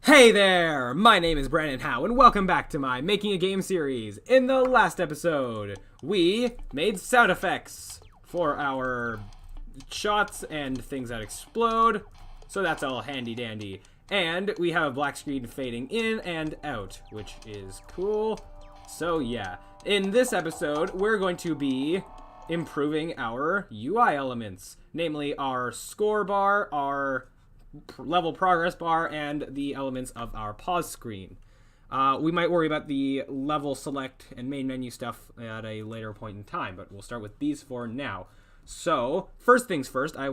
Hey there! My name is Brandon Howe, and welcome back to my Making a Game series. In the last episode, we made sound effects for our shots and things that explode, so that's all handy-dandy. And we have a black screen fading in and out, which is cool. So yeah, in this episode, we're going to be improving our UI elements, namely our score bar, our level progress bar, and the elements of our pause screen. We might worry about the level select and main menu stuff at a later point in time, but we'll start with these for now. So, first things first, I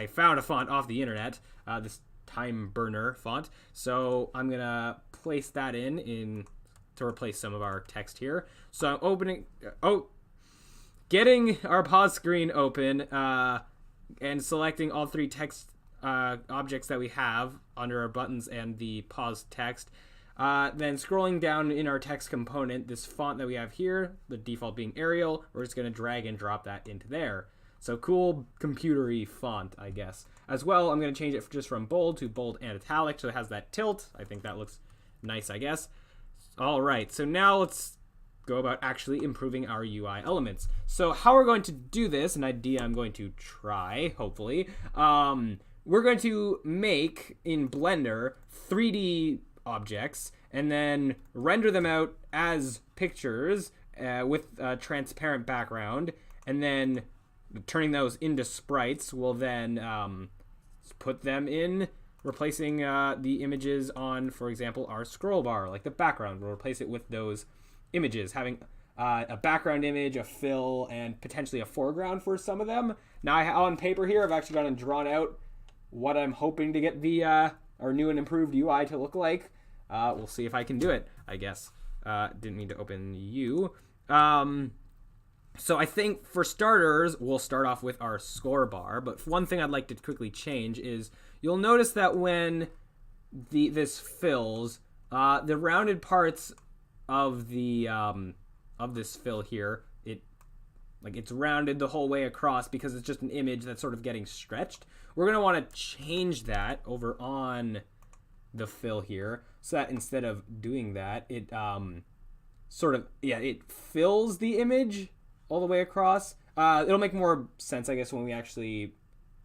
found a font off the internet, this Time Burner font. So I'm gonna place that in to replace some of our text here. So I'm getting our pause screen open, and selecting all three text objects that we have under our buttons and the pause text. Then scrolling down in our text component, this font that we have here, the default being Arial, we're just going to drag and drop that into there. So cool computery font, I guess. As well, I'm going to change it just from bold to bold and italic, so it has that tilt. I think that looks nice, I guess. All right, so now let's go about actually improving our UI elements. So how we're going to do this, an idea I'm going to try, hopefully, we're going to make in Blender 3D objects and then render them out as pictures with a transparent background, and then turning those into sprites will then put them in, replacing the images on, for example, our scroll bar, like the background. We'll replace it with those images, having a background image, a fill, and potentially a foreground for some of them. Now, on paper here, I've actually gone and drawn out what I'm hoping to get the our new and improved UI to look like. We'll see if I can do it, I guess. Didn't mean to open you. So I think for starters, we'll start off with our score bar. But one thing I'd like to quickly change is you'll notice that when this fills, the rounded parts of the of this fill here, it's rounded the whole way across because it's just an image that's sort of getting stretched. We're gonna want to change that over on the fill here, so that instead of doing that, it it fills the image all the way across. It'll make more sense, I guess, when we actually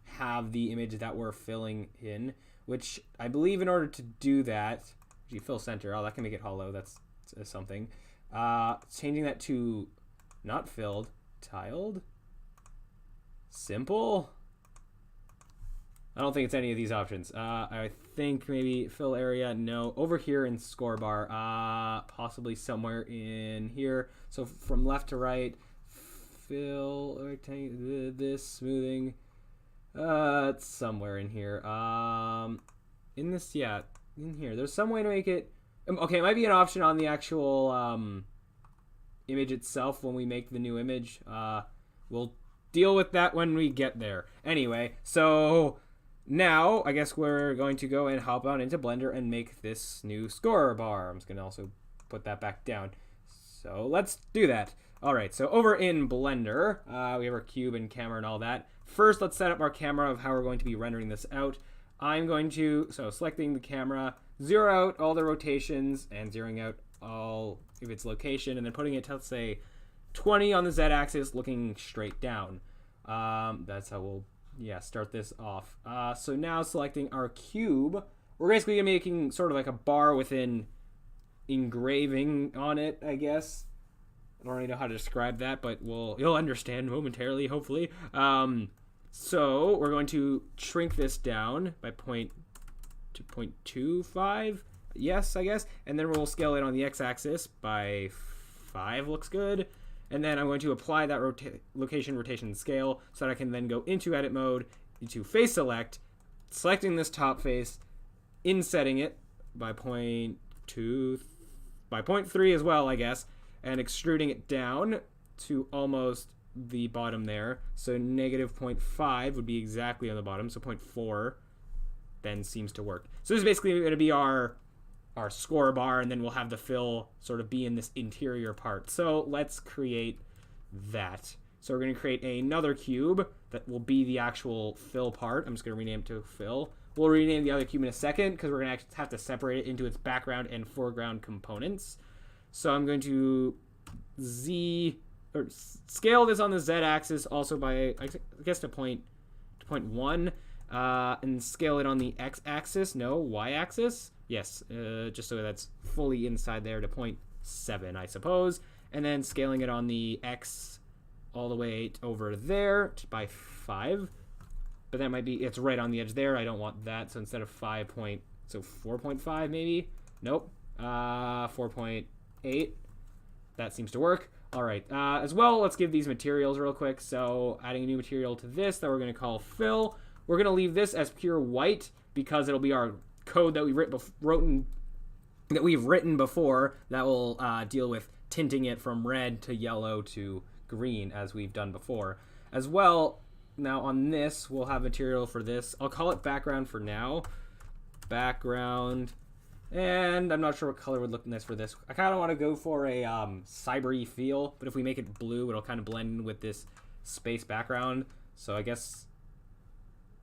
have the image that we're filling in, which I believe in order to do that, fill center. Oh, that can make it hollow. That's something. Changing that to not filled, tiled, simple. I don't think it's any of these options. I think maybe fill area. No, over here in score bar, possibly somewhere in here. So from left to right, fill rectangle, this smoothing. It's somewhere in here. In this, yeah, in here. There's some way to make it. Okay, it might be an option on the actual image itself when we make the new image. We'll deal with that when we get there. Anyway, so now I guess we're going to go and hop on into Blender and make this new score bar. I'm just going to also put that back down. So let's do that. All right, so over in Blender, we have our cube and camera and all that. First, let's set up our camera of how we're going to be rendering this out. I'm going to, selecting the camera, zero out all the rotations and zeroing out all of its location, and then putting it to, let's say, 20 on the z-axis, looking straight down. That's how we'll, start this off. So now selecting our cube, we're basically making sort of like a bar with an engraving on it, I guess. I don't really know how to describe that, but you'll understand momentarily, hopefully. So we're going to shrink this down by 0.25, yes, I guess, and then we'll scale it on the x-axis by 5, looks good, and then I'm going to apply that location, rotation, and scale so that I can then go into edit mode, into face select, selecting this top face, insetting it by 0.3 as well, I guess, and extruding it down to almost the bottom there. So negative 0.5 would be exactly on the bottom, so 0.4 then seems to work. So this is basically going to be our score bar, and then we'll have the fill sort of be in this interior part. So let's create that. So we're going to create another cube that will be the actual fill part. I'm just going to rename it to fill. We'll rename the other cube in a second because we're going to have to separate it into its background and foreground components. So I'm going to scale this on the z-axis also by, I guess, to point 1, and scale it on the x-axis. No, y-axis. Yes, just so that's fully inside there to 0.7, I suppose. And then scaling it on the x all the way over there by 5. But that might be, it's right on the edge there. I don't want that. So instead of 4.5 maybe. Nope. 4.8. That seems to work. All right. As well, let's give these materials real quick. So adding a new material to this that we're going to call fill. We're going to leave this as pure white because it'll be our code that we've written before that will deal with tinting it from red to yellow to green as we've done before. As well, now on this, we'll have material for this. I'll call it background for now. Background. And I'm not sure what color would look nice for this. I kind of want to go for a cyber-y feel, but if we make it blue, it'll kind of blend in with this space background. So I guess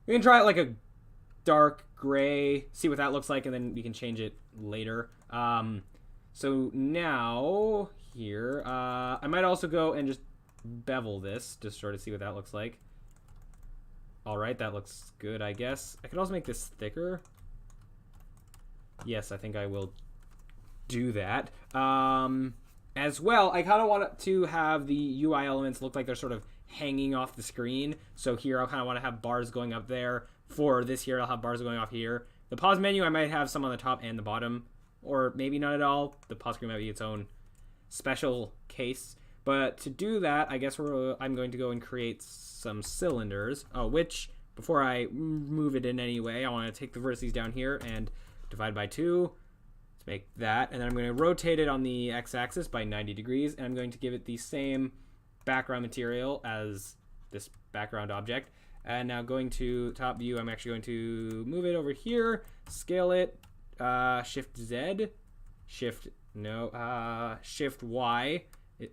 we can try it like a dark gray, see what that looks like, and then we can change it later. So now here, I might also go and just bevel this, just sort of see what that looks like. All right, that looks good, I guess. I could also make this thicker. Yes, I think I will do that. As well, I kind of want to have the UI elements look like they're sort of hanging off the screen. So here, I'll kind of want to have bars going up there. For this here, I'll have bars going off here. The pause menu, I might have some on the top and the bottom, or maybe not at all. The pause screen might be its own special case. But to do that, I guess I'm going to go and create some cylinders, which, before I move it in any way, I want to take the vertices down here and divide by 2 to make that. And then I'm going to rotate it on the x-axis by 90 degrees, and I'm going to give it the same background material as this background object. And now going to top view, I'm actually going to move it over here, scale it, Shift Z, Shift Y,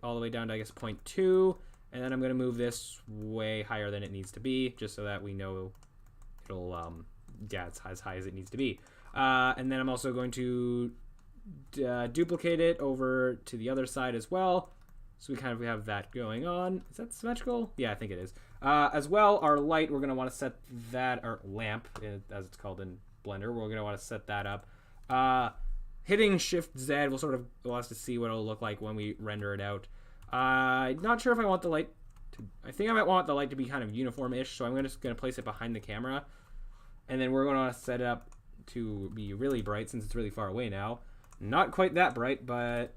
all the way down to, I guess, 0.2. And then I'm going to move this way higher than it needs to be, just so that we know it'll, it's as high as it needs to be. And then I'm also going to duplicate it over to the other side as well. So we kind of have that going on. Is that symmetrical? Yeah, I think it is. As well, our light, we're going to want to set that, or lamp, as it's called in Blender, we're going to want to set that up. Hitting Shift Z will sort of allow us to see what it'll look like when we render it out. Not sure if I want the light to, I think I might want the light to be kind of uniform-ish, so I'm just going to place it behind the camera. And then we're going to want to set it up to be really bright since it's really far away now. Not quite that bright, but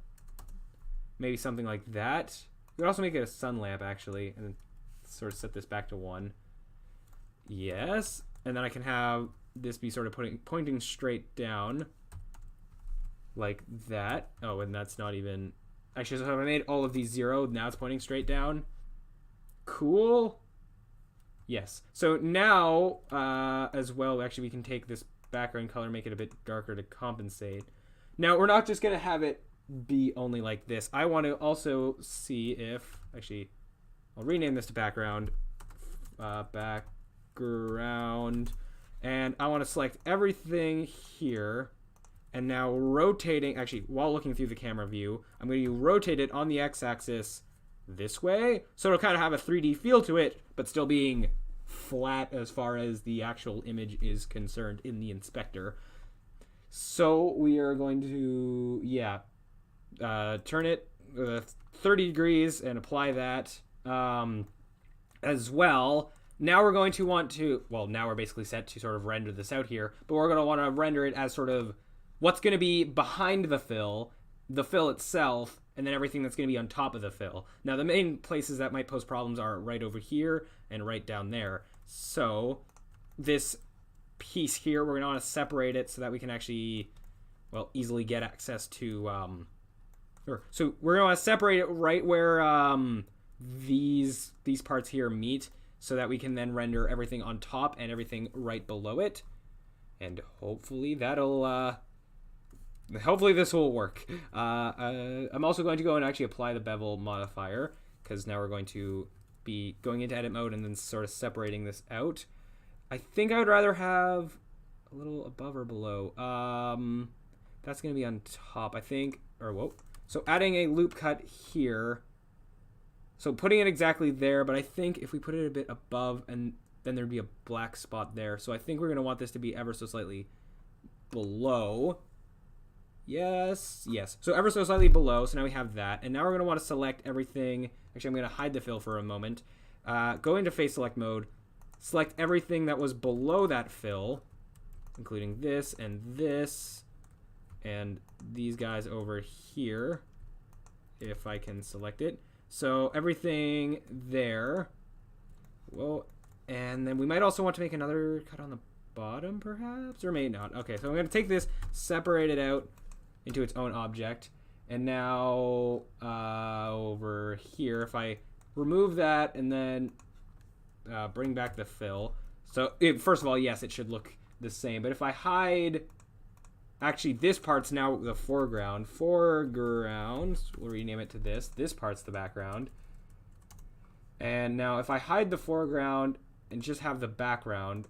maybe something like that. We could also make it a sun lamp, actually, and then sort of set this back to 1. Yes. And then I can have this be sort of pointing straight down like that. Oh, and that's not even... Actually, so I made all of these 0. Now it's pointing straight down. Cool. Yes. So now, as well, actually, we can take this background color, make it a bit darker to compensate. Now, we're not just going to have it be only like this. I want to also see if... Actually, I'll rename this to background. Background. And I want to select everything here. And now rotating... Actually, while looking through the camera view, I'm going to rotate it on the x-axis this way. So it'll kind of have a 3D feel to it, but still being flat as far as the actual image is concerned in the inspector. So we are going to, turn it 30 degrees and apply that as well. Now we're going to want to, well, now we're basically set to sort of render this out here, but we're going to want to render it as sort of what's going to be behind the fill itself, and then everything that's going to be on top of the fill. Now, the main places that might pose problems are right over here and right down there. So this piece here, we're going to want to separate it so that we can actually, well, easily get access to... So we're going to want to separate it right where these parts here meet so that we can then render everything on top and everything right below it. And hopefully that'll... Hopefully this will work. I'm also going to go and actually apply the bevel modifier, because now we're going to be going into edit mode and then sort of separating this out. I think I would rather have a little above or below? That's going to be on top, I think. Or, whoa. So adding a loop cut here. So putting it exactly there, but I think if we put it a bit above, and then there'd be a black spot there. So I think we're going to want this to be ever so slightly below. Yes, yes. So ever so slightly below. So now we have that. And now we're going to want to select everything. Actually, I'm going to hide the fill for a moment. Go into face select mode. Select everything that was below that fill, including this and these guys over here, if I can select it. So everything there. Whoa. And then we might also want to make another cut on the bottom, perhaps? Or may not. Okay, so I'm going to take this, separate it out into its own object. And now over here, if I remove that and then bring back the fill. So first of all, yes, it should look the same. But if I hide... Actually, this part's now the foreground. Foreground, we'll rename it to this. This part's the background. And now if I hide the foreground and just have the background,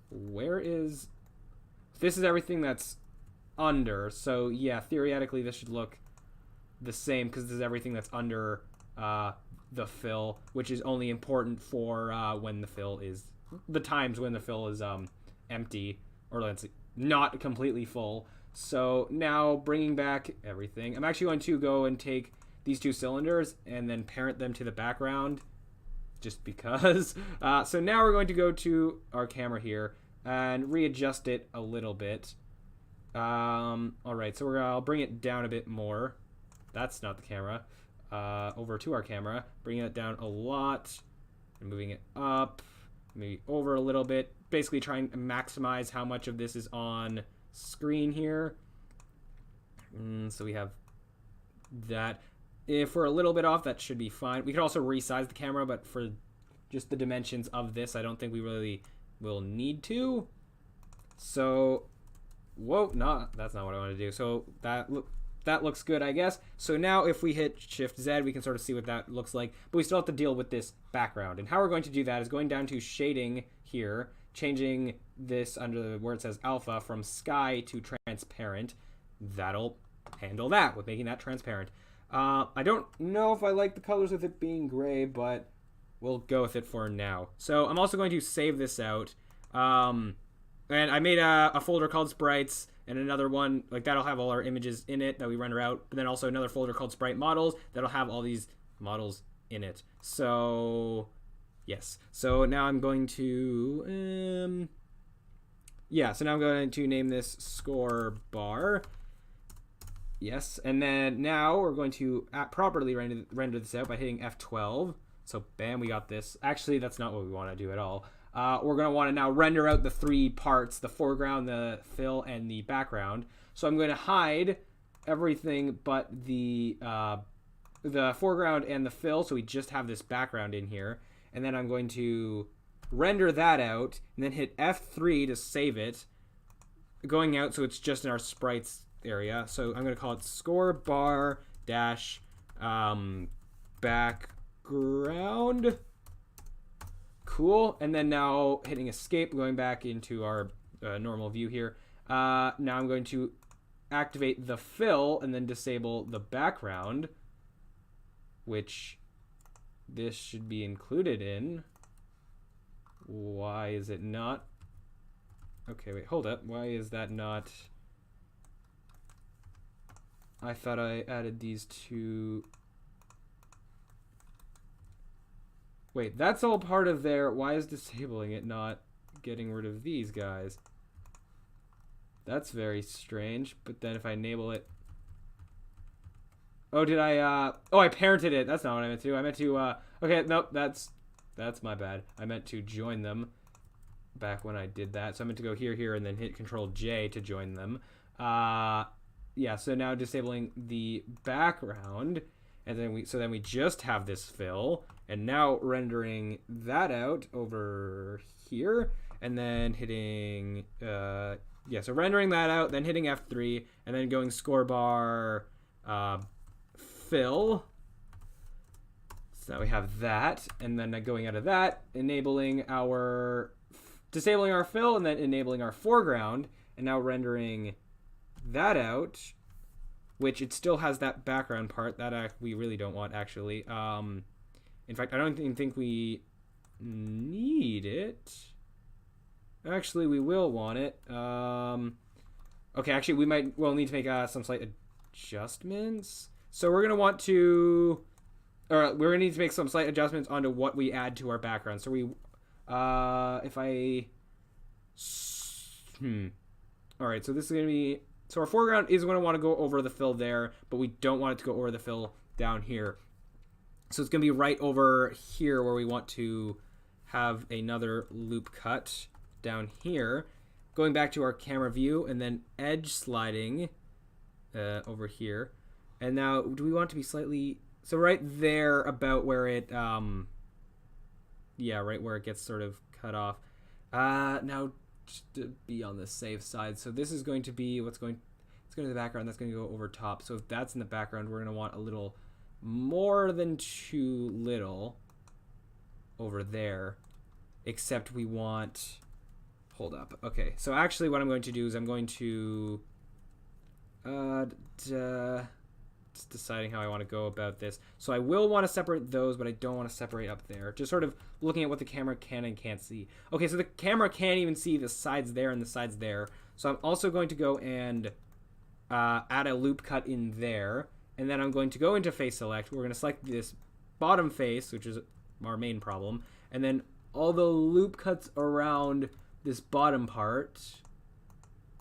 where is... This is everything that's under. So yeah, theoretically this should look the same because this is everything that's under the fill, which is only important for when the fill is... The times when the fill is empty. Or let's see, not completely full. So now bringing back everything. I'm actually going to go and take these two cylinders and then parent them to the background just because. So now we're going to go to our camera here and readjust it a little bit. All right, so I'll bring it down a bit more. That's not the camera. Over to our camera, bringing it down a lot and moving it up, maybe over a little bit. Basically trying to maximize how much of this is on screen here. So we have that. If we're a little bit off, that should be fine. We could also resize the camera, but for just the dimensions of this, I don't think we really will need to. So, whoa, no, that's not what I want to do. So that looks good, I guess. So now if we hit Shift Z, we can sort of see what that looks like. But we still have to deal with this background. And how we're going to do that is going down to shading here, changing this under where it says alpha from sky to transparent. That'll handle that with making that transparent. I don't know if I like the colors with it being gray, but we'll go with it for now. So I'm also going to save this out. And I made a folder called sprites and another one, like that'll have all our images in it that we render out. But then also another folder called sprite models that'll have all these models in it. So... Yes. So now I'm going to, so now I'm going to name this score bar. Yes. And then now we're going to properly render this out by hitting F12. So bam, we got this. Actually, that's not what we want to do at all. We're going to want to now render out the three parts, the foreground, the fill, and the background. So I'm going to hide everything but the foreground and the fill. So we just have this background in here. And then I'm going to render that out and then hit F3 to save it. Going out so it's just in our sprites area. So I'm going to call it score bar dash background. Cool. And then now hitting escape, going back into our normal view here. Now I'm going to activate the fill and then disable the background, which... this should be included in. Why is it not? Okay, wait, hold up. Why is that not? I thought I added these two. Wait, that's all part of there. Why is disabling it not getting rid of these guys? That's very strange. But then if I enable it... Oh, did I, oh, I parented it. That's not what I meant to. I meant to, okay, nope, that's my bad. I meant to join them back when I did that. So I meant to go here, and then hit Control J to join them. Yeah, so now disabling the background, and then we just have this fill, and now rendering that out over here, and then hitting, so rendering that out, then hitting F3, and then going score bar, fill. So now we have that, and then going out of that, enabling our disabling our fill and then enabling our foreground, and now rendering that out, which it still has that background part that we really don't want, actually. In fact, I don't even think we need it. Actually, we will want it. Okay, actually, we'll need to make some slight adjustments. So we're going to want to, or we're going to need to make some slight adjustments onto what we add to our background. So all right, so this is going to be, so our foreground is going to want to go over the fill there, but we don't want it to go over the fill down here. So it's going to be right over here where we want to have another loop cut down here. Going back to our camera view and then edge sliding over here. And now, do we want it to be slightly, so right there about where it, yeah, right where it gets sort of cut off. Now, just to be on the safe side, so this is going to be it's going to the background, that's going to go over top. So if that's in the background, we're going to want a little more than too little over there, except we want, hold up, okay, so actually what I'm going to do is I'm going to just deciding how I want to go about this. So I will want to separate those, but I don't want to separate up there. Just sort of looking at what the camera can and can't see. Okay, so the camera can't even see the sides there and the sides there. So I'm also going to go and add a loop cut in there. And then I'm going to go into face select. We're going to select this bottom face, which is our main problem. And then all the loop cuts around this bottom part,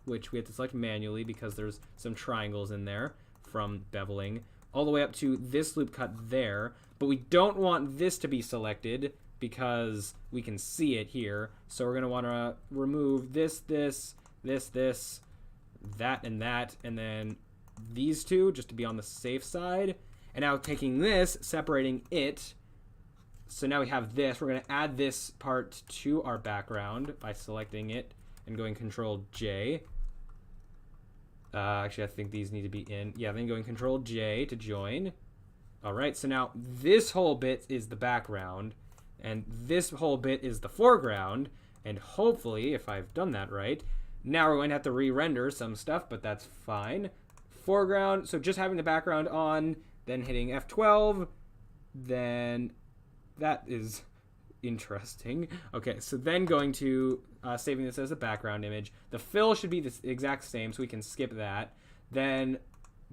which we have to select manually because there's some triangles in there from beveling, all the way up to this loop cut there. But we don't want this to be selected because we can see it here. So we're going to want to remove this, that, and then these two just to be on the safe side. And now taking this, separating it. So now we have this. We're going to add this part to our background by selecting it and going Control J. Actually, I think these need to be in. Yeah, then going Control J to join. All right, so now this whole bit is the background, and this whole bit is the foreground. And hopefully, if I've done that right, now we're going to have to re-render some stuff, but that's fine. Foreground, so just having the background on, then hitting F12, then that is interesting. Okay, so then going to saving this as a background image. The fill should be the exact same, so we can skip that. Then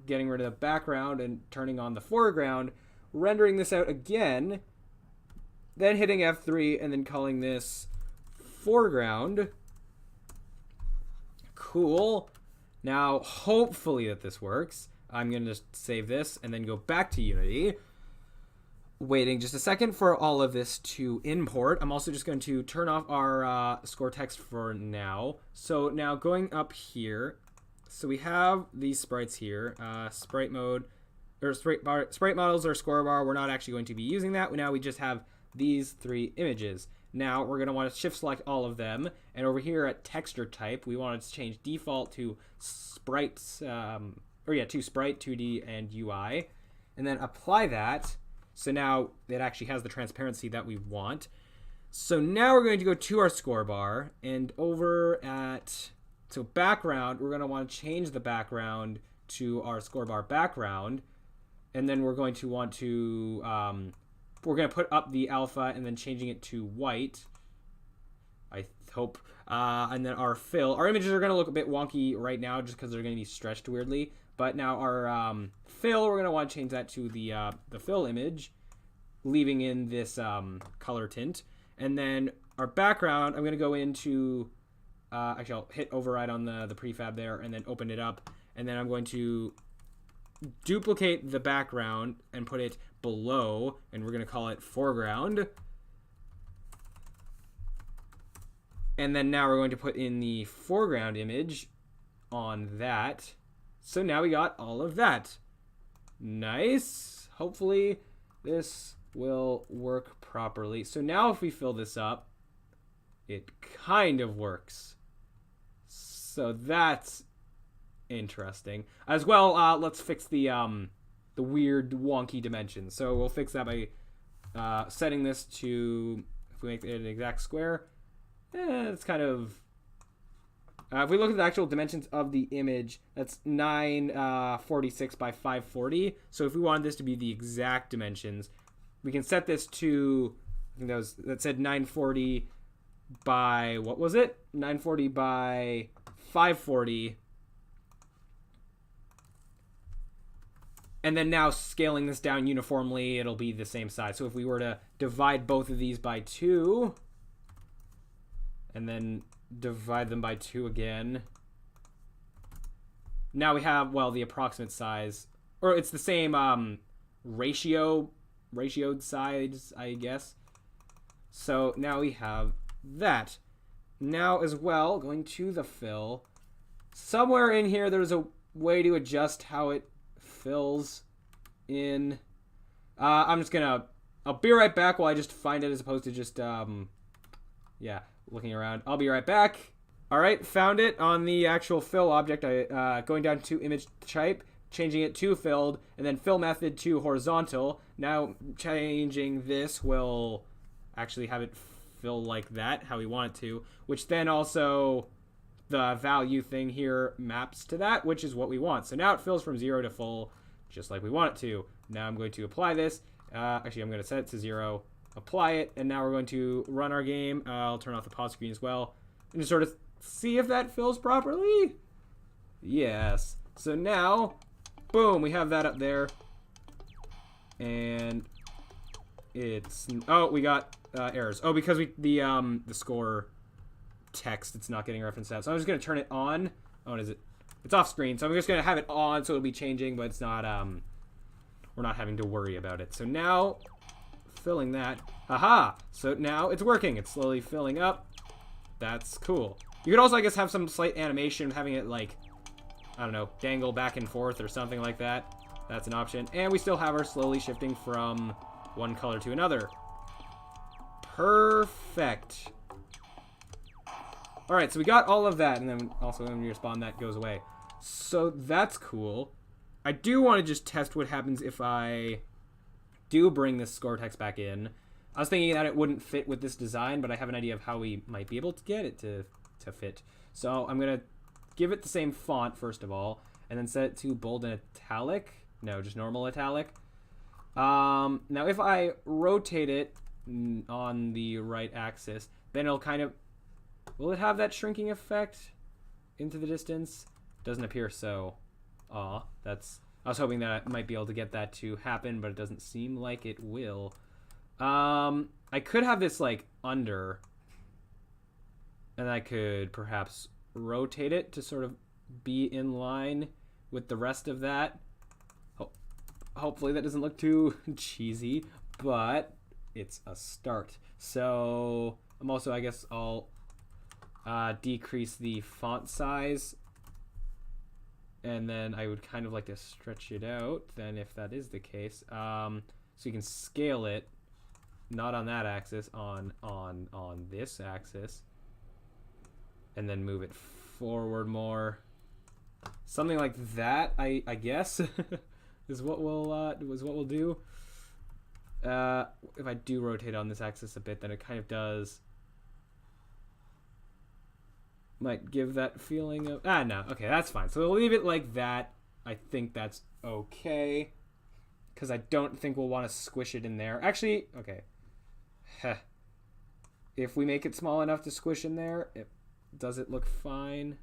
getting rid of the background and turning on the foreground, rendering this out again, then hitting F3 and then calling this foreground. Cool. Now, hopefully that this works. I'm going to just save this and then go back to Unity. Waiting just a second for all of this to import. I'm also just going to turn off our score text for now. So now going up here, so we have these sprites here, sprite mode, or sprite models or score bar. We're not actually going to be using that. Now we just have these three images. Now we're going to want to shift select all of them. And over here at texture type, we want to change default to sprites, to sprite, 2D, and UI. And then apply that. So now it actually has the transparency that we want. So now we're going to go to our score bar, and over at, so background, we're going to want to change the background to our score bar background. And then we're going to want to, we're going to put up the alpha and then changing it to white, I hope. And then our fill, our images are going to look a bit wonky right now just because they're going to be stretched weirdly. But now our fill, we're going to want to change that to the fill image, leaving in this color tint. And then our background, I'm going to go into, actually I'll hit override on the prefab there and then open it up. And then I'm going to duplicate the background and put it below, and we're going to call it foreground. And then now we're going to put in the foreground image on that. So now we got all of that. Nice. Hopefully this will work properly. So now if we fill this up, it kind of works. So that's interesting. As well, let's fix the weird wonky dimensions. So we'll fix that by setting this to, if we make it an exact square, it's kind of... if we look at the actual dimensions of the image, that's 946 by 540. So if we wanted this to be the exact dimensions, we can set this to, I think that said 940 by, what was it? 940 by 540. And then now scaling this down uniformly, it'll be the same size. So if we were to divide both of these by 2, and then divide them by 2 again, now we have, well, the approximate size, or it's the same ratioed size, I guess. So now we have that. Now as well, going to the fill, somewhere in here there's a way to adjust how it fills in. I'm just gonna, I'll be right back while I just find it, as opposed to just yeah, looking around. I'll be right back. All right, found it on the actual fill object. I going down to image type, changing it to filled, and then fill method to horizontal. Now changing this will actually have it fill like that, how we want it to, which then also the value thing here maps to that, which is what we want. So now it fills from 0 to full, just like we want it to. Now I'm going to apply this. Actually, I'm going to set it to 0, apply it, and now we're going to run our game. I'll turn off the pause screen as well, and just sort of see if that fills properly. Yes. So now, boom, we have that up there. And it's, oh, we got errors. Oh, because the score text, it's not getting referenced out. So I'm just going to turn it on. Oh, what is it? It's off screen. So I'm just going to have it on, so it'll be changing, but it's not, we're not having to worry about it. So now, filling that. Aha! So now it's working. It's slowly filling up. That's cool. You could also, I guess, have some slight animation, having it, like, I don't know, dangle back and forth or something like that. That's an option. And we still have our slowly shifting from one color to another. Perfect. Alright, so we got all of that, and then also when we respawn, that goes away. So that's cool. I do want to just test what happens if I do bring this score text back in. I was thinking that it wouldn't fit with this design, but I have an idea of how we might be able to get it to fit. So I'm going to give it the same font, first of all, and then set it to bold and italic. No, just normal italic. Now, if I rotate it on the right axis, then it'll kind of... Will it have that shrinking effect into the distance? Doesn't appear so. Aw, that's... I was hoping that I might be able to get that to happen, but it doesn't seem like it will. I could have this, like, under, and I could perhaps rotate it to sort of be in line with the rest of that. Hopefully that doesn't look too cheesy, but it's a start. So I'm also, I guess I'll decrease the font size, and then I would kind of like to stretch it out then, if that is the case, so you can scale it not on that axis, on this axis, and then move it forward more, something like that. I guess is what we'll do. If I do rotate on this axis a bit, then it kind of does, might give that feeling of, no, okay, that's fine. So we'll leave it like that. I think that's okay, because I don't think we'll want to squish it in there. Actually, okay. If we make it small enough to squish in there, does it look fine?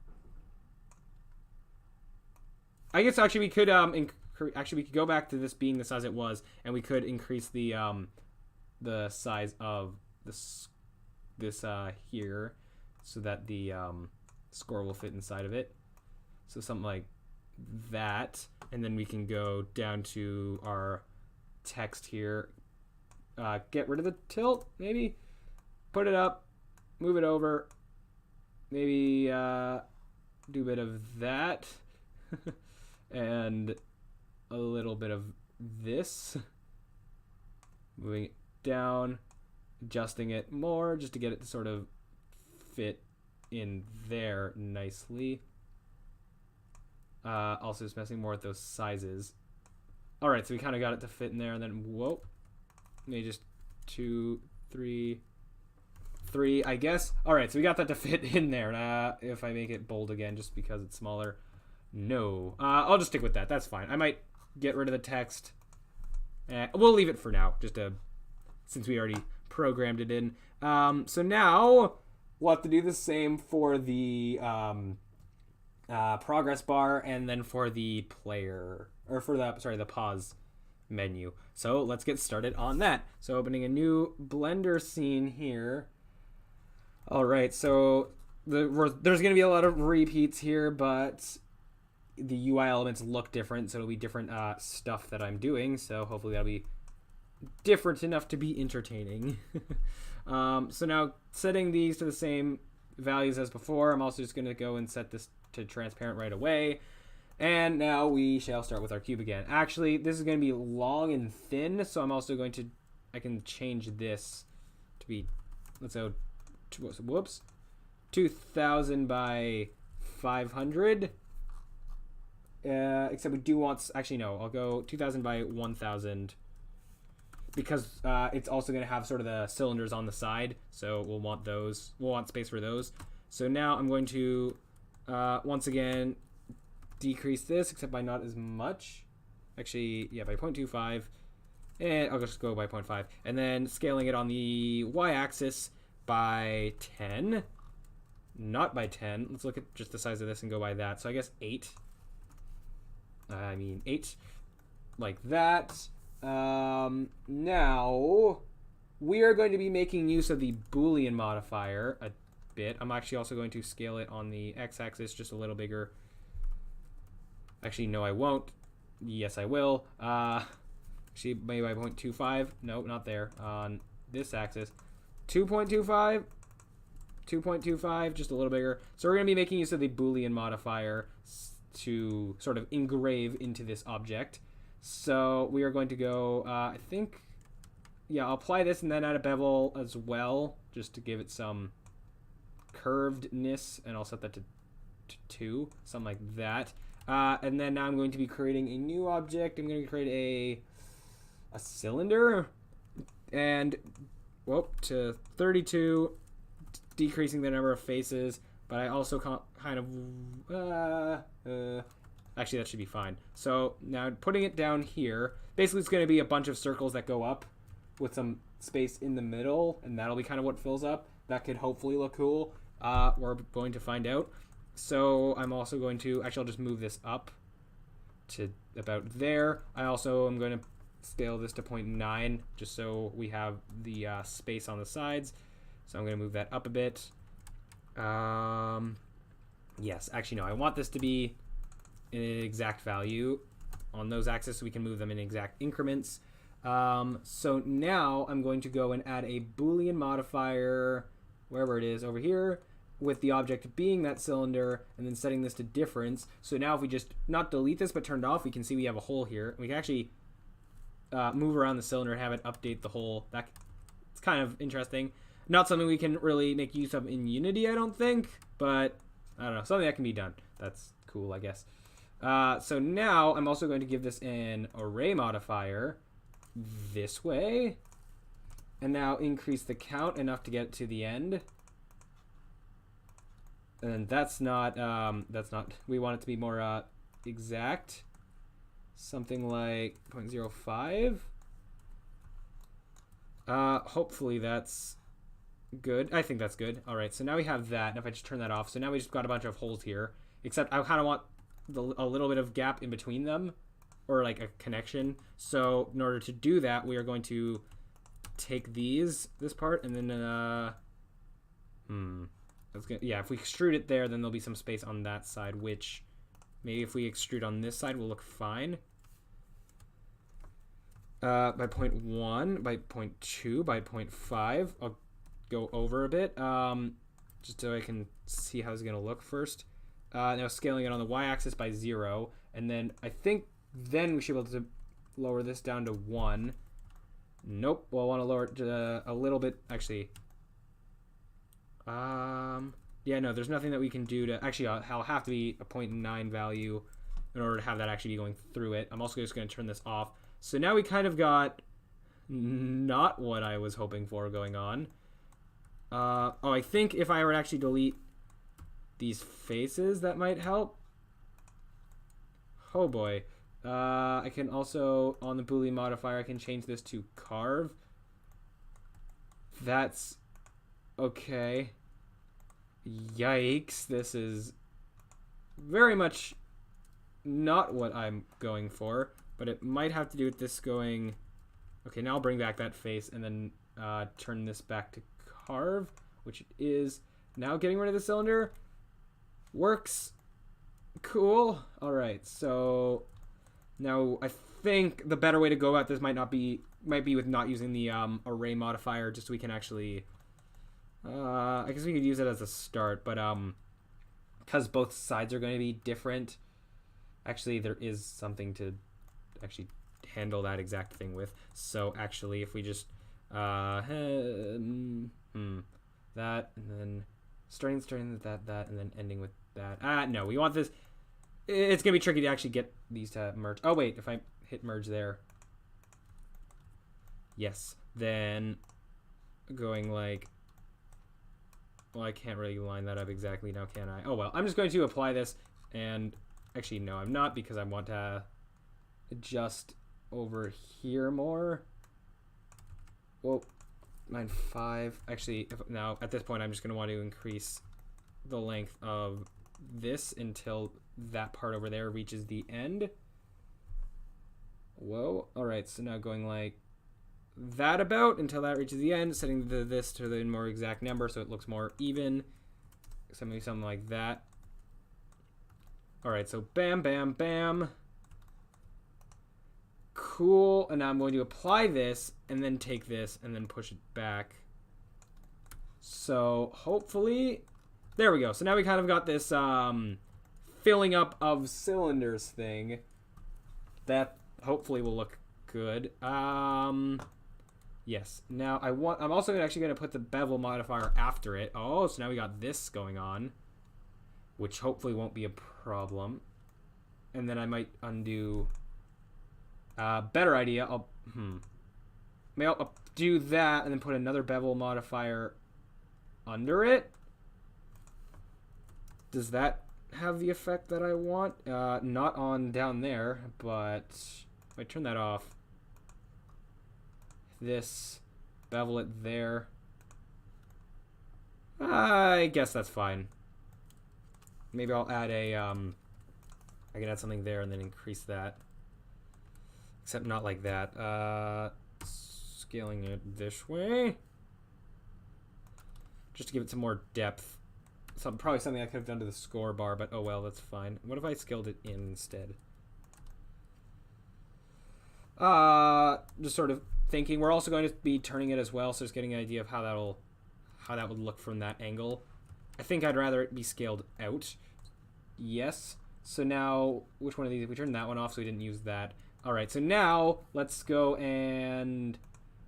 I guess actually we could actually we could go back to this being the size it was, and we could increase the size of this here, so that the score will fit inside of it. So something like that, and then we can go down to our text here. Get rid of the tilt, maybe. Put it up, move it over. Maybe do a bit of that, and a little bit of this. Moving it down, adjusting it more, just to get it to sort of fit in there nicely. Also just messing more with those sizes. Alright, so we kind of got it to fit in there, and then, whoa. Maybe just 2, 3, 3, I guess. All right, so we got that to fit in there. If I make it bold again just because it's smaller. No. I'll just stick with that. That's fine. I might get rid of the text. We'll leave it for now, since we already programmed it in. So now we'll have to do the same for the progress bar and then for the player, or for the pause menu. So let's get started on that. So opening a new Blender scene here. All right, so there's going to be a lot of repeats here, but the UI elements look different, so it'll be different stuff that I'm doing. So hopefully that'll be different enough to be entertaining. So now setting these to the same values as before, I'm also just going to go and set this to transparent right away. And now we shall start with our cube again. Actually, this is going to be long and thin, so I'm also going to, I can change this to be, let's go, 2000 by 500. Except we do want, actually no, I'll go 2000 by 1000 because it's also going to have sort of the cylinders on the side, so we'll want those, we'll want space for those. So now I'm going to once again decrease this, except by not as much, actually, yeah, by 0.25, and I'll just go by 0.5, and then scaling it on the y-axis by 10, not by 10. Let's look at just the size of this and go by that. So I guess 8, like that. Now we are going to be making use of the Boolean modifier a bit. I'm actually also going to scale it on the x-axis just a little bigger. Actually, no, I won't. Yes, I will. Actually, maybe by 0.25. No, not there. On this axis, 2.25. 2.25, just a little bigger. So we're going to be making use of the Boolean modifier to sort of engrave into this object. So we are going to go, I think, yeah, I'll apply this and then add a bevel as well, just to give it some curvedness, and I'll set that to 2, something like that. And then now I'm going to be creating a new object. I'm going to create a cylinder, and, to 32, decreasing the number of faces, but I also kind of, actually that should be fine. So now putting it down here, basically it's going to be a bunch of circles that go up with some space in the middle, and that'll be kind of what fills up. That could hopefully look cool. We're going to find out. So I'm also going to, actually I'll just move this up to about there. I also am going to scale this to 0.9 just so we have the space on the sides. So I'm going to move that up a bit. Yes, actually no, I want this to be an exact value on those axes so we can move them in exact increments. So now I'm going to go and add a Boolean modifier, wherever it is, over here, with the object being that cylinder, and then setting this to difference. So now if we just not delete this but turn it off, we can see we have a hole here. We can actually move around the cylinder and have it update the hole. It's kind of interesting. Not something we can really make use of in Unity, I don't think, but I don't know, something that can be done. That's cool, I guess. So now I'm also going to give this an array modifier this way, and now increase the count enough to get it to the end. And that's not, we want it to be more exact, something like 0.05. Hopefully that's good. I think that's good. All right, so now we have that. And if I just turn that off, so now we just got a bunch of holes here, except I kind of want a little bit of gap in between them, or like a connection. So in order to do that, we are going to take this part, and then yeah, if we extrude it there, then there'll be some space on that side, which maybe if we extrude on this side will look fine. By 0.1, by 0.2, by 0.5, I'll go over a bit, just so I can see how it's going to look first. Now scaling it on the y-axis by 0, and then I think then we should be able to lower this down to 1. Nope, well I want to lower it to a little bit, actually. Yeah, no, there's nothing that we can do to, actually I'll have to be a 0.9 value in order to have that actually be going through it. I'm also just going to turn this off. So now we kind of got not what I was hoping for going on. Oh, I think if I were to actually delete these faces, that might help. Oh boy. I can also, on the Boolean modifier, I can change this to carve. That's okay. Yikes. This is very much not what I'm going for, but it might have to do with this going... Okay, now I'll bring back that face and then turn this back to carve, which it is. Now getting rid of the cylinder works. Cool. All right, so now I think the better way to go about this might be with not using the array modifier, just so we can actually... I guess we could use it as a start, but because both sides are going to be different, actually there is something to actually handle that exact thing with. So actually, if we just that, and then starting with that, and then ending with that. No, we want this. It's gonna be tricky to actually get these to merge. Oh wait, if I hit merge there, yes, then going like, well, I can't really line that up exactly now, can I? Oh well, I'm just going to apply this, and actually no, I'm not, because I want to adjust over here more. Well, 9.5. Actually, now at this point, I'm just going to want to increase the length of this until that part over there reaches the end. Whoa. All right, so now going like that about until that reaches the end, setting this to the more exact number so it looks more even. Something like that. All right, so bam, bam, bam. Cool. And now I'm going to apply this and then take this and then push it back. So hopefully, there we go. So now we kind of got this filling up of cylinders thing that hopefully will look good. Yes. Now I'm also actually going to put the bevel modifier after it. Oh, so now we got this going on, which hopefully won't be a problem. And then I might undo. Better idea. Maybe I'll do that and then put another bevel modifier under it. Does that have the effect that I want? Not on down there, but if I turn that off, this, bevel it there. I guess that's fine. Maybe I'll add a, I can add something there and then increase that. Except not like that. Scaling it this way. Just to give it some more depth. Probably something I could have done to the score bar, but oh well, that's fine. What if I scaled it in instead? Just sort of thinking. We're also going to be turning it as well, so just getting an idea of how that would look from that angle. I think I'd rather it be scaled out. Yes. So now, which one of these? We turned that one off, so we didn't use that. All right, so now let's go, and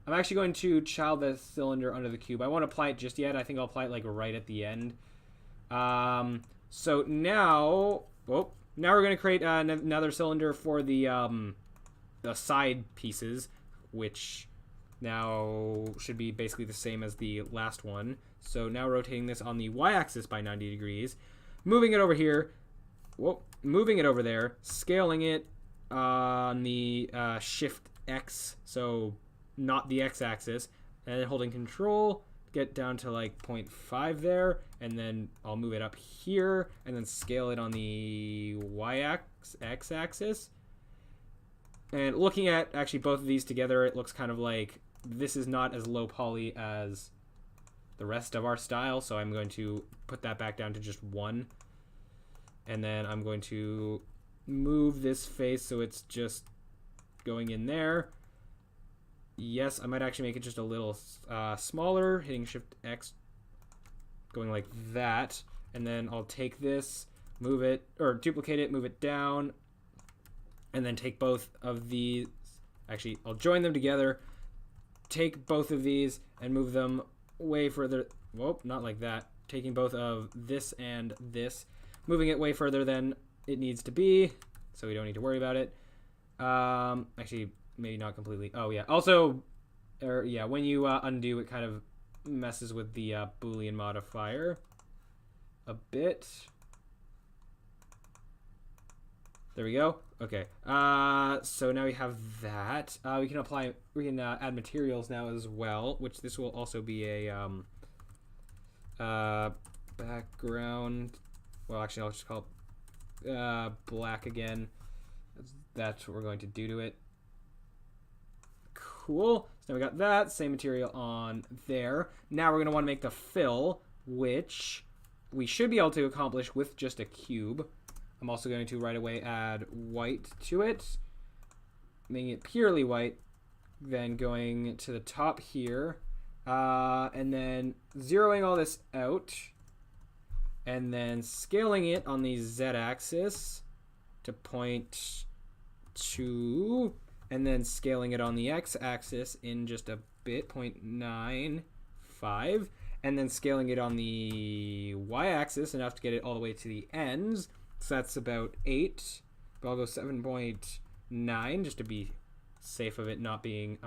I'm actually going to child the cylinder under the cube. I won't apply it just yet. I think I'll apply it like right at the end. So now, now we're going to create another cylinder for the side pieces, which now should be basically the same as the last one. So now rotating this on the y-axis by 90 degrees, moving it over here, moving it over there, scaling it on the shift X, so not the x-axis, and then holding control, get down to like 0.5 there, and then I'll move it up here and then scale it on the x-axis. And looking at actually both of these together, it looks kind of like this is not as low poly as the rest of our style, so I'm going to put that back down to just 1. And then I'm going to move this face so it's just going in there. Yes, I might actually make it just a little smaller, hitting Shift X, going like that. And then I'll take this, move it, or duplicate it, move it down, and then take both of these. Actually, I'll join them together, take both of these, and move them way further. Whoa, not like that. Taking both of this and this, moving it way further than it needs to be, so we don't need to worry about it. Actually, maybe not completely. Oh yeah. Also, yeah, when you undo, it kind of messes with the Boolean modifier a bit. There we go. Okay. So now we have that. We can add materials now as well, which this will also be a background. Well, actually, I'll just call it black again. That's what we're going to do to it. Cool. So now we got that same material on there. Now we're going to want to make the fill, which we should be able to accomplish with just a cube. I'm also going to right away add white to it, making it purely white, then going to the top here, and then zeroing all this out, and then scaling it on the z-axis to 0.2, and then scaling it on the x-axis in just a bit, 0.95, and then scaling it on the y-axis enough to get it all the way to the ends. So that's about 8, but I'll go 7.9 just to be safe of it not being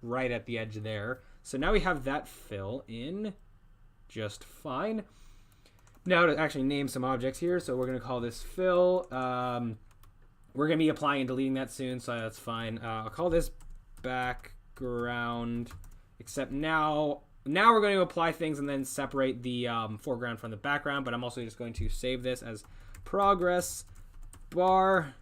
right at the edge there. So now we have that fill in just fine. Now to actually name some objects here, so we're going to call this fill. We're going to be applying and deleting that soon, so that's fine. I'll call this background, except now we're going to apply things and then separate the foreground from the background, but I'm also just going to save this as progress bar.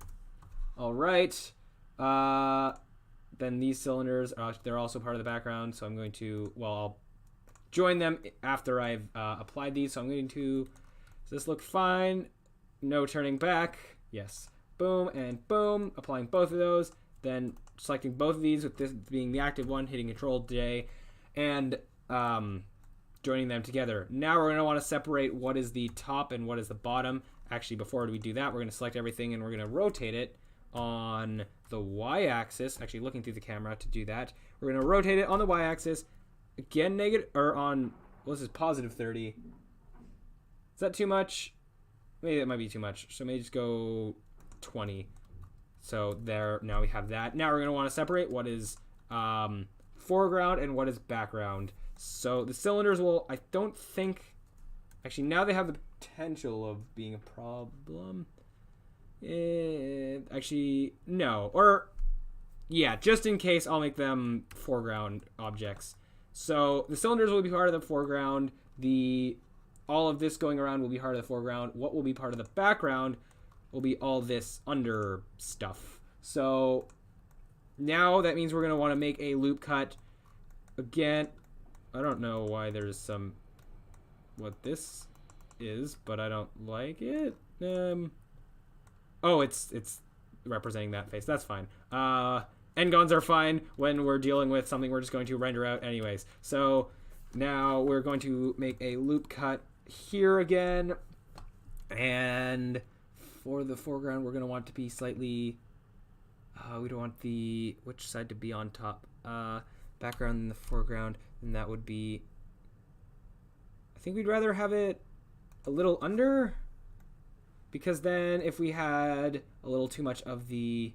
All right. Then these cylinders, they're also part of the background, so I'm going to, well, I'll join them after I've applied these. So I'm going to, does this look fine? No turning back. Yes. Boom and boom. Applying both of those. Then selecting both of these with this being the active one, hitting Control J, and joining them together. Now we're going to want to separate what is the top and what is the bottom. Actually, before we do that, we're going to select everything and we're going to rotate it on the y-axis. Actually, looking through the camera to do that. We're going to rotate it on the y-axis. Again, negative, or on, well, this is positive 30. Is that too much? Maybe that might be too much. So maybe just go 20. So there, now we have that. Now we're going to want to separate what is foreground and what is background. So the cylinders will, I don't think, actually now they have the potential of being a problem. Actually, no. Or, yeah, just in case, I'll make them foreground objects. So the cylinders will be part of the foreground. All of this going around will be part of the foreground. What will be part of the background will be all this under stuff. So now that means we're going to want to make a loop cut. Again, I don't know why there's some, what this is, but I don't like it. Oh, it's representing that face. That's fine. N-gons are fine when we're dealing with something we're just going to render out anyways. So now we're going to make a loop cut here again. And for the foreground, we're going to want to be slightly, we don't want which side to be on top? Background and the foreground. And that would be, I think we'd rather have it a little under, because then if we had a little too much of the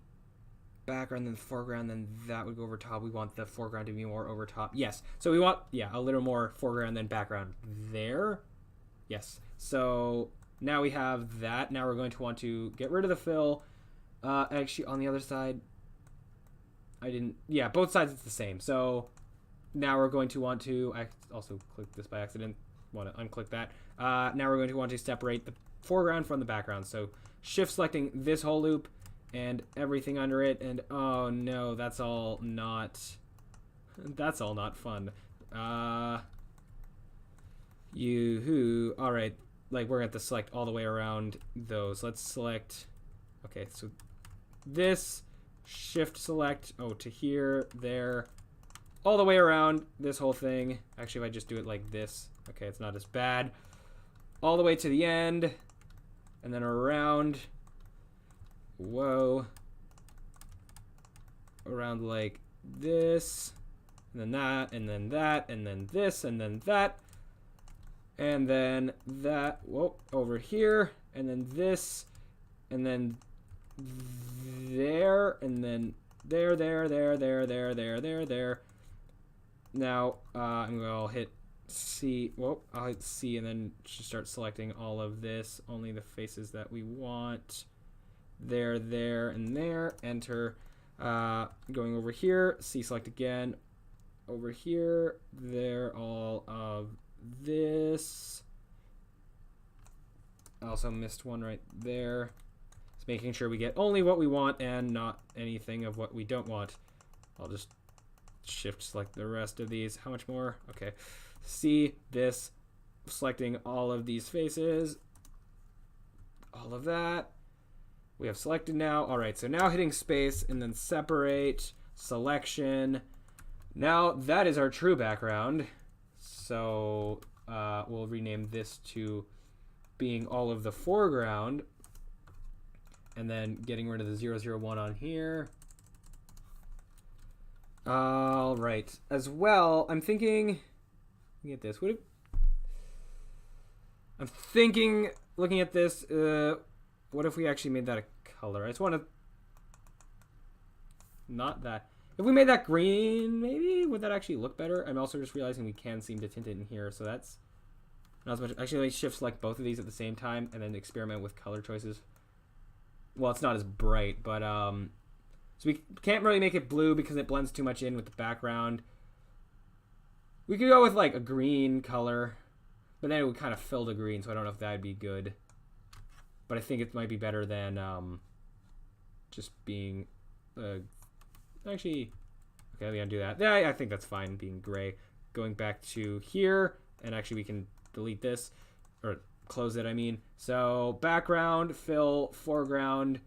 background than the foreground, then that would go over top. We want the foreground to be more over top. Yes. So we want, yeah, a little more foreground than background there. Yes. So now we have that. Now we're going to want to get rid of the fill. Actually, on the other side, yeah, both sides it's the same. So now we're going to want to, I also clicked this by accident. Want to unclick that. Now we're going to want to separate the foreground from the background. So shift selecting this whole loop and everything under it, and oh no, that's all not fun. All right, like we're going to have to select all the way around those. Let's select, okay, so this, shift select, to here, there, all the way around this whole thing. Actually, if I just do it like this, okay, it's not as bad. All the way to the end, and then around, whoa, around like this, and then that, and then that, and then this, and then that, and then that, whoa, over here, and then this, and then there, and then there. Now, I'm going to hit C. Well, I'll hit C and then just start selecting all of this. Only the faces that we want. There, and there. Enter. Going over here. C select again. Over here. There, all of this. I also missed one right there. Just making sure we get only what we want and not anything of what we don't want. I'll just shift select the rest of these. How much more? Okay. See this. Selecting all of these faces. All of that. We have selected now. All right, so now hitting space and then separate, selection. Now that is our true background. So we'll rename this to being all of the foreground. And then getting rid of the 001 on here. All right. As well, I'm thinking, looking at this, I'm thinking, looking at this, what if we actually made that a color? I just want to, not that. If we made that green, maybe, would that actually look better? I'm also just realizing we can seem to tint it in here, so that's not as much. Actually, let me shift select both of these at the same time and then experiment with color choices. Well, it's not as bright, but, so we can't really make it blue because it blends too much in with the background. We could go with, like, a green color, but then it would kind of fill the green, so I don't know if that would be good. But I think it might be better than just being actually, okay, we gotta do that. Yeah, I think that's fine being gray. Going back to here, and actually we can delete this or close it, I mean. So background, fill, foreground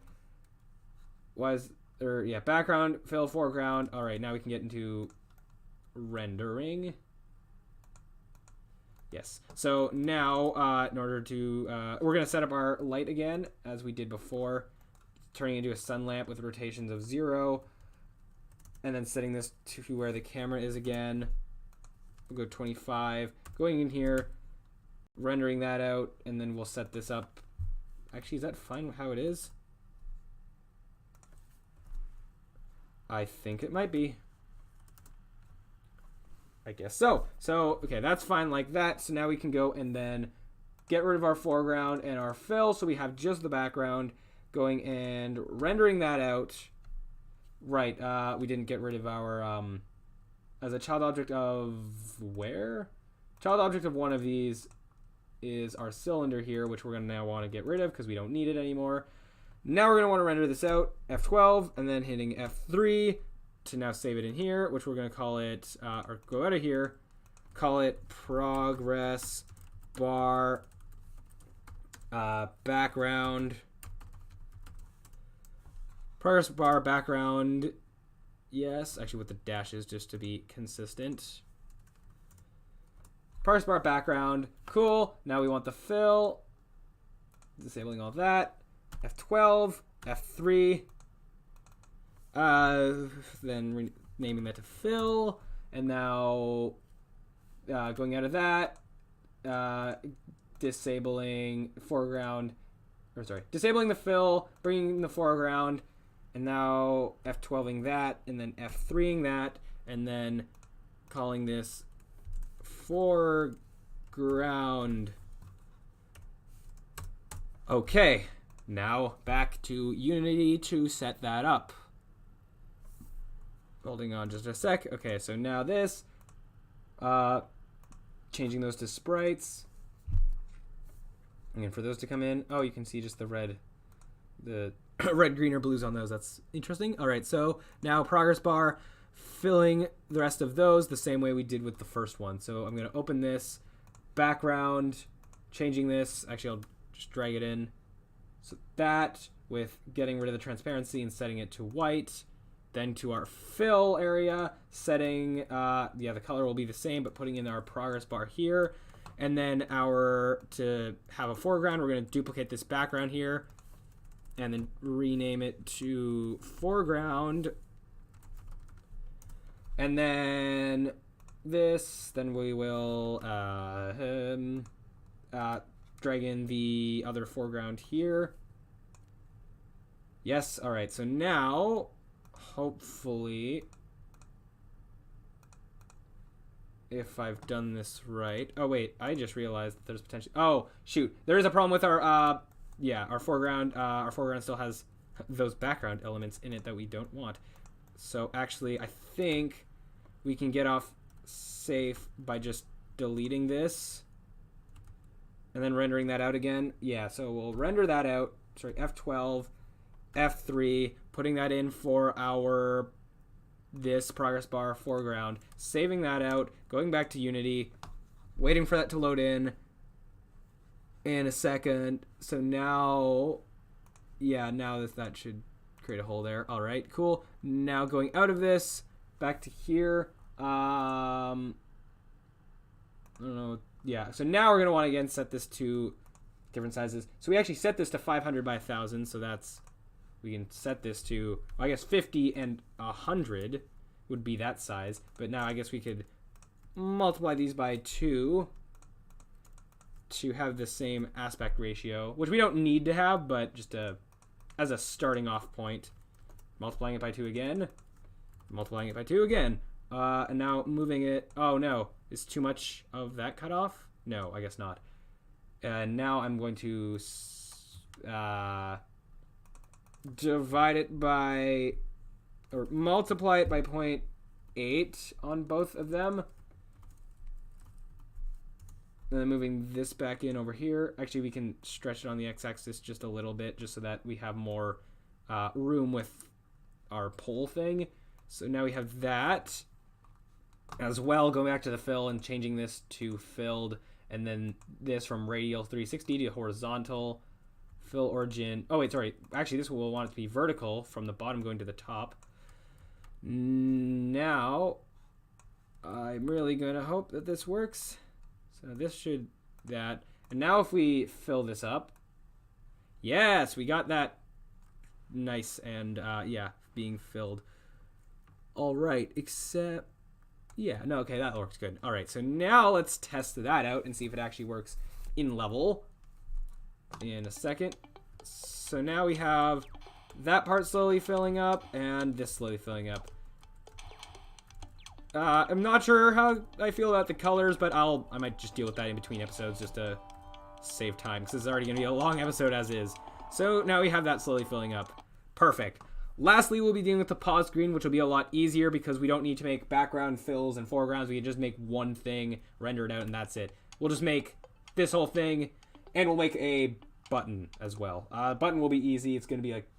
background, fill, foreground. All right, now we can get into rendering. Yes. So now, in order to, we're going to set up our light again, as we did before, turning into a sun lamp with rotations of 0, and then setting this to where the camera is again. We'll go 25, going in here, rendering that out, and then we'll set this up. Actually, is that fine how it is? I think it might be. I guess so. So, okay, that's fine like that. So now we can go and then get rid of our foreground and our fill. So we have just the background, going and rendering that out. Right, we didn't get rid of our, as a child object of where? Child object of one of these is our cylinder here, which we're going to now want to get rid of because we don't need it anymore. Now we're going to want to render this out, F12, and then hitting F3 to now save it in here, which we're going to call it, or go out of here, call it progress bar background. Progress bar background, yes, actually with the dashes just to be consistent. Progress bar background, cool. Now we want the fill, disabling all that. F12, F3, then renaming that to fill, and now going out of that, disabling foreground, or sorry, disabling the fill, bringing the foreground, and now F12ing that, and then F3ing that, and then calling this foreground. Okay. Now back to Unity to set that up. Holding on just a sec. Okay, so now this, changing those to sprites. And for those to come in, oh, you can see just the red, red, green, or blues on those. That's interesting. All right, so now progress bar, filling the rest of those the same way we did with the first one. So I'm going to open this, background, changing this. Actually, I'll just drag it in. So that, with getting rid of the transparency and setting it to white, then to our fill area, setting, the color will be the same, but putting in our progress bar here. And then to have a foreground, we're going to duplicate this background here and then rename it to foreground. And then this, then we will drag in the other foreground here. Yes, all right, so now, hopefully, if I've done this right. Oh wait, I just realized that there's potentially. Oh shoot, there is a problem with our yeah, our foreground. Our foreground still has those background elements in it that we don't want. So actually, I think we can get off safe by just deleting this and then rendering that out again. Yeah, so we'll render that out. Sorry, F12, F3, putting that in for our this progress bar foreground, saving that out, going back to Unity, waiting for that to load in a second. So now, yeah, now that should create a hole there. All right, cool. Now going out of this, back to here. I don't know. Yeah, so now we're going to want to, again, set this to different sizes. So we actually set this to 500 by 1,000, so that's, we can set this to, I guess 50 and 100 would be that size. But now I guess we could multiply these by 2 to have the same aspect ratio, which we don't need to have, but just as a starting off point. Multiplying it by 2 again. Multiplying it by 2 again. And now moving it. Oh no, is too much of that cut off? No, I guess not. Now I'm going to divide it by, or multiply it by 0.8 on both of them. And then moving this back in over here. Actually, we can stretch it on the x-axis just a little bit, just so that we have more room with our pole thing. So now we have that as well, going back to the fill and changing this to filled, and then this from radial 360 to horizontal. Fill origin. Oh wait, sorry. Actually, this will want it to be vertical from the bottom going to the top. Now, I'm really going to hope that this works. So this should, that. And now if we fill this up. Yes, we got that nice and, yeah, being filled. All right, except, yeah, no, okay, that works good. All right, so now let's test that out and see if it actually works in level in a second. So now we have that part slowly filling up and this slowly filling up. I'm not sure how I feel about the colors, but I might just deal with that in between episodes just to save time, because this is already going to be a long episode as is. So now we have that slowly filling up. Perfect. Lastly, we'll be dealing with the pause screen, which will be a lot easier because we don't need to make background fills and foregrounds. We can just make one thing, render it out, and that's it. We'll just make this whole thing, and we'll make a button as well. Button will be easy. It's going to be like,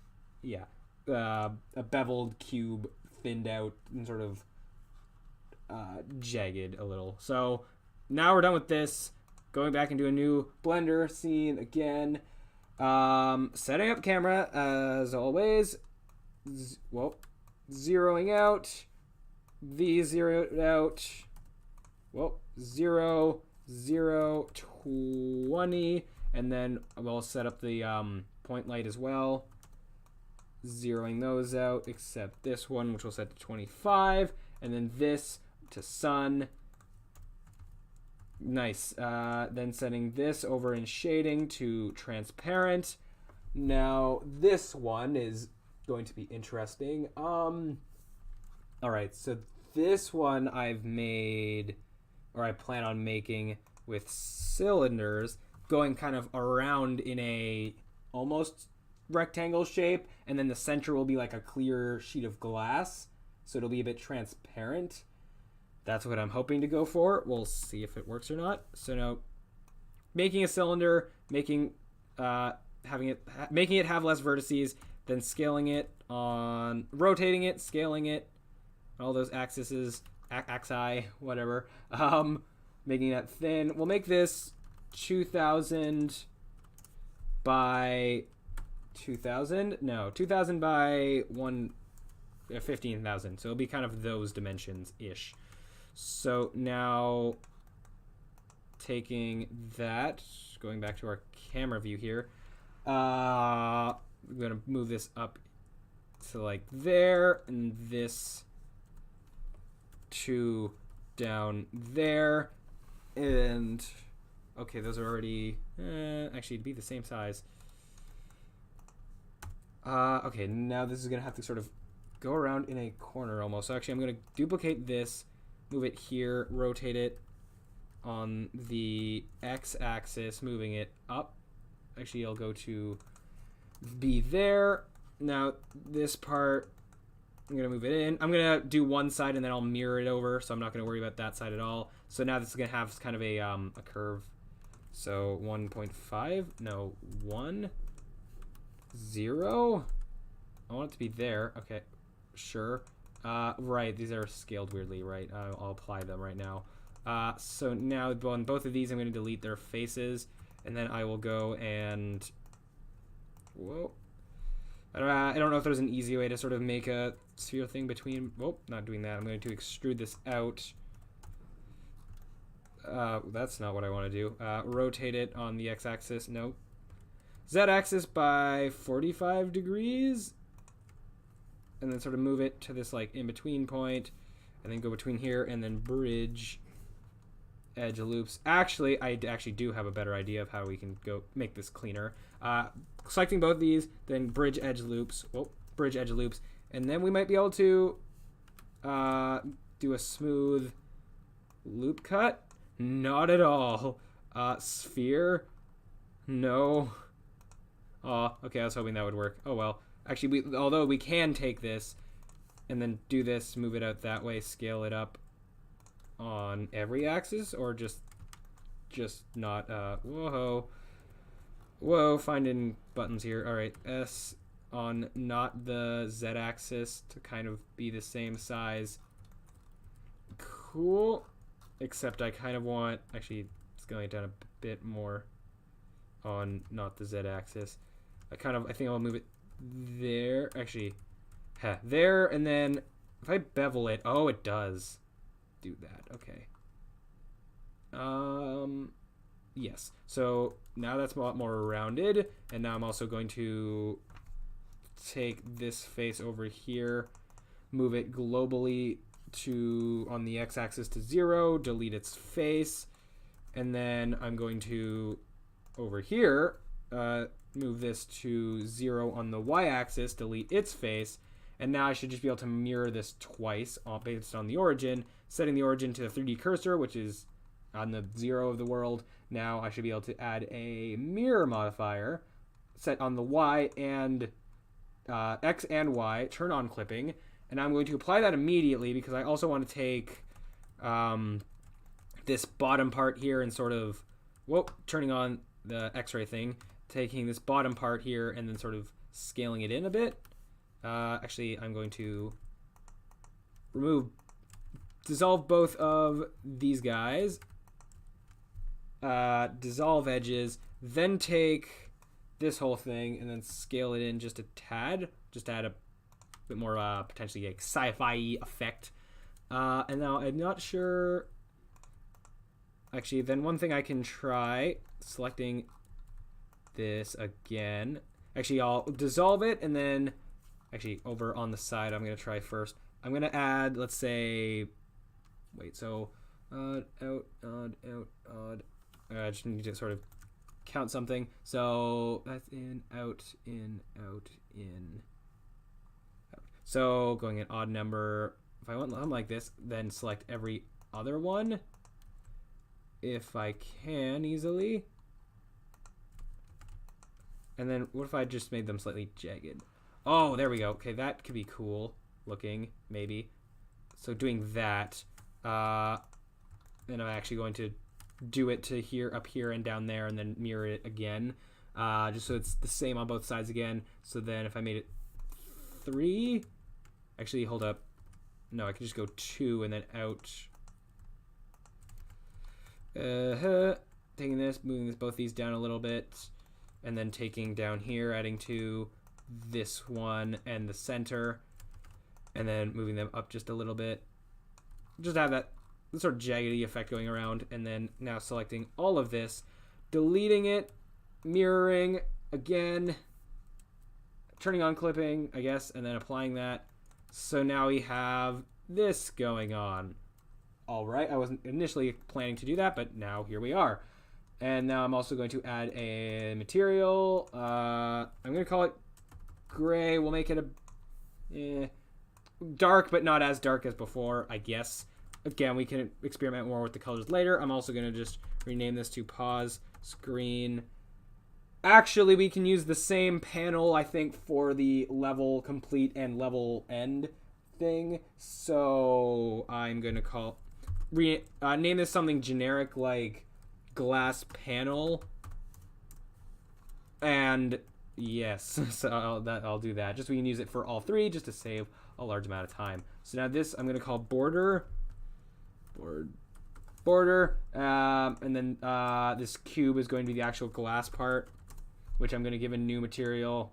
yeah, a beveled cube, thinned out, and sort of jagged a little. So now we're done with this. Going back into a new Blender scene again. Setting up camera as always. Well, zeroing out. These zeroed out. Well, 0, 0, 20. And then we'll set up the point light as well. Zeroing those out, except this one, which we'll set to 25. And then this to sun. Nice. Then setting this over in shading to transparent. Now this one is going to be interesting. All right, so this one I've made, or I plan on making with cylinders going kind of around in a almost rectangle shape, and then the center will be like a clear sheet of glass, so it'll be a bit transparent. That's what I'm hoping to go for. We'll see if it works or not. So now, making a cylinder, making it have less vertices, then scaling it on, rotating it, scaling it, all those axes, axi, whatever. Making that thin. We'll make this 2,000 by 2,000. No, 2,000 by 15,000. So it'll be kind of those dimensions ish. So now taking that, going back to our camera view here, I'm going to move this up to like there, and this to down there, and okay, those are already, actually it'd be the same size. Okay, now this is going to have to sort of go around in a corner almost. So actually I'm going to duplicate this, move it here, rotate it on the x-axis, moving it up. Actually, I'll go to be there. Now, this part, I'm going to move it in. I'm going to do one side and then I'll mirror it over, so I'm not going to worry about that side at all. So now this is going to have kind of a curve. So 1.5, no, 1, 0. I want it to be there. Okay, sure. Right, these are scaled weirdly, right? I'll apply them right now. So now on both of these, I'm going to delete their faces, and then I will go and... Whoa. I don't know if there's an easy way to sort of make a sphere thing between... Whoa, not doing that. I'm going to extrude this out. That's not what I want to do. Rotate it on the x-axis. No. Z-axis by 45 degrees. And then sort of move it to this like in-between point. And then go between here and then bridge edge loops. Actually, I actually do have a better idea of how we can go make this cleaner. Selecting both these, then bridge edge loops. Whoa, bridge edge loops. And then we might be able to do a smooth loop cut. Not at all. Sphere. No. Oh, okay, I was hoping that would work. Oh well. Actually, although we can take this and then do this, move it out that way, scale it up on every axis, or just not, whoa, finding buttons here. All right, S on not the Z-axis to kind of be the same size. Cool. Except I kind of want, actually, scaling it down a bit more on not the Z-axis. I think I'll move it there. Actually, there, and then if I bevel it, oh, it does do that. Okay. Yes. So now that's a lot more rounded, and now I'm also going to take this face over here, move it globally to on the x-axis to 0, delete its face, and then I'm going to over here move this to 0 on the y-axis, delete its face, and now I should just be able to mirror this twice based on the origin, setting the origin to the 3D cursor, which is on the 0 of the world. Now I should be able to add a mirror modifier set on the y and x and y, turn on clipping, and I'm going to apply that immediately because I also want to take this bottom part here and sort of, turning on the x-ray thing, taking this bottom part here and then sort of scaling it in a bit. Actually, I'm going to dissolve both of these guys, dissolve edges, then take this whole thing and then scale it in just a tad, just to add a bit more potentially like sci-fi effect. And now I'm not sure. Actually, then one thing I can try, selecting this again. Actually, I'll dissolve it and then, actually, over on the side, I'm going to try first. I'm going to add, let's say, odd, out, odd, out, odd. I just need to sort of count something. So that's in, out, in, out, in, out. So going an odd number. If I want them like this, then select every other one if I can easily. And then what if I just made them slightly jagged? Oh, there we go. Okay, that could be cool looking, maybe. So doing that, then I'm actually going to do it to here, up here, and down there, and then mirror it again, just so it's the same on both sides again. So then if I made it 3, actually, hold up. No, I can just go 2 and then out. Taking this, moving both these down a little bit, and then taking down here, adding to this one and the center, and then moving them up just a little bit. Just have that sort of jaggedy effect going around, and then now selecting all of this, deleting it, mirroring again, turning on clipping, I guess, and then applying that. So now we have this going on. All right, I wasn't initially planning to do that, but now here we are. And now I'm also going to add a material. I'm going to call it gray. We'll make it a dark, but not as dark as before, I guess. again, we can experiment more with the colors later. I'm also going to just rename this to pause screen. Actually, we can use the same panel, I think, for the level complete and level end thing. So I'm going to name this something generic like glass panel. And yes, so I'll do that. Just we can use it for all three just to save a large amount of time. So now this I'm going to call border. And then this cube is going to be the actual glass part, which I'm going to give a new material.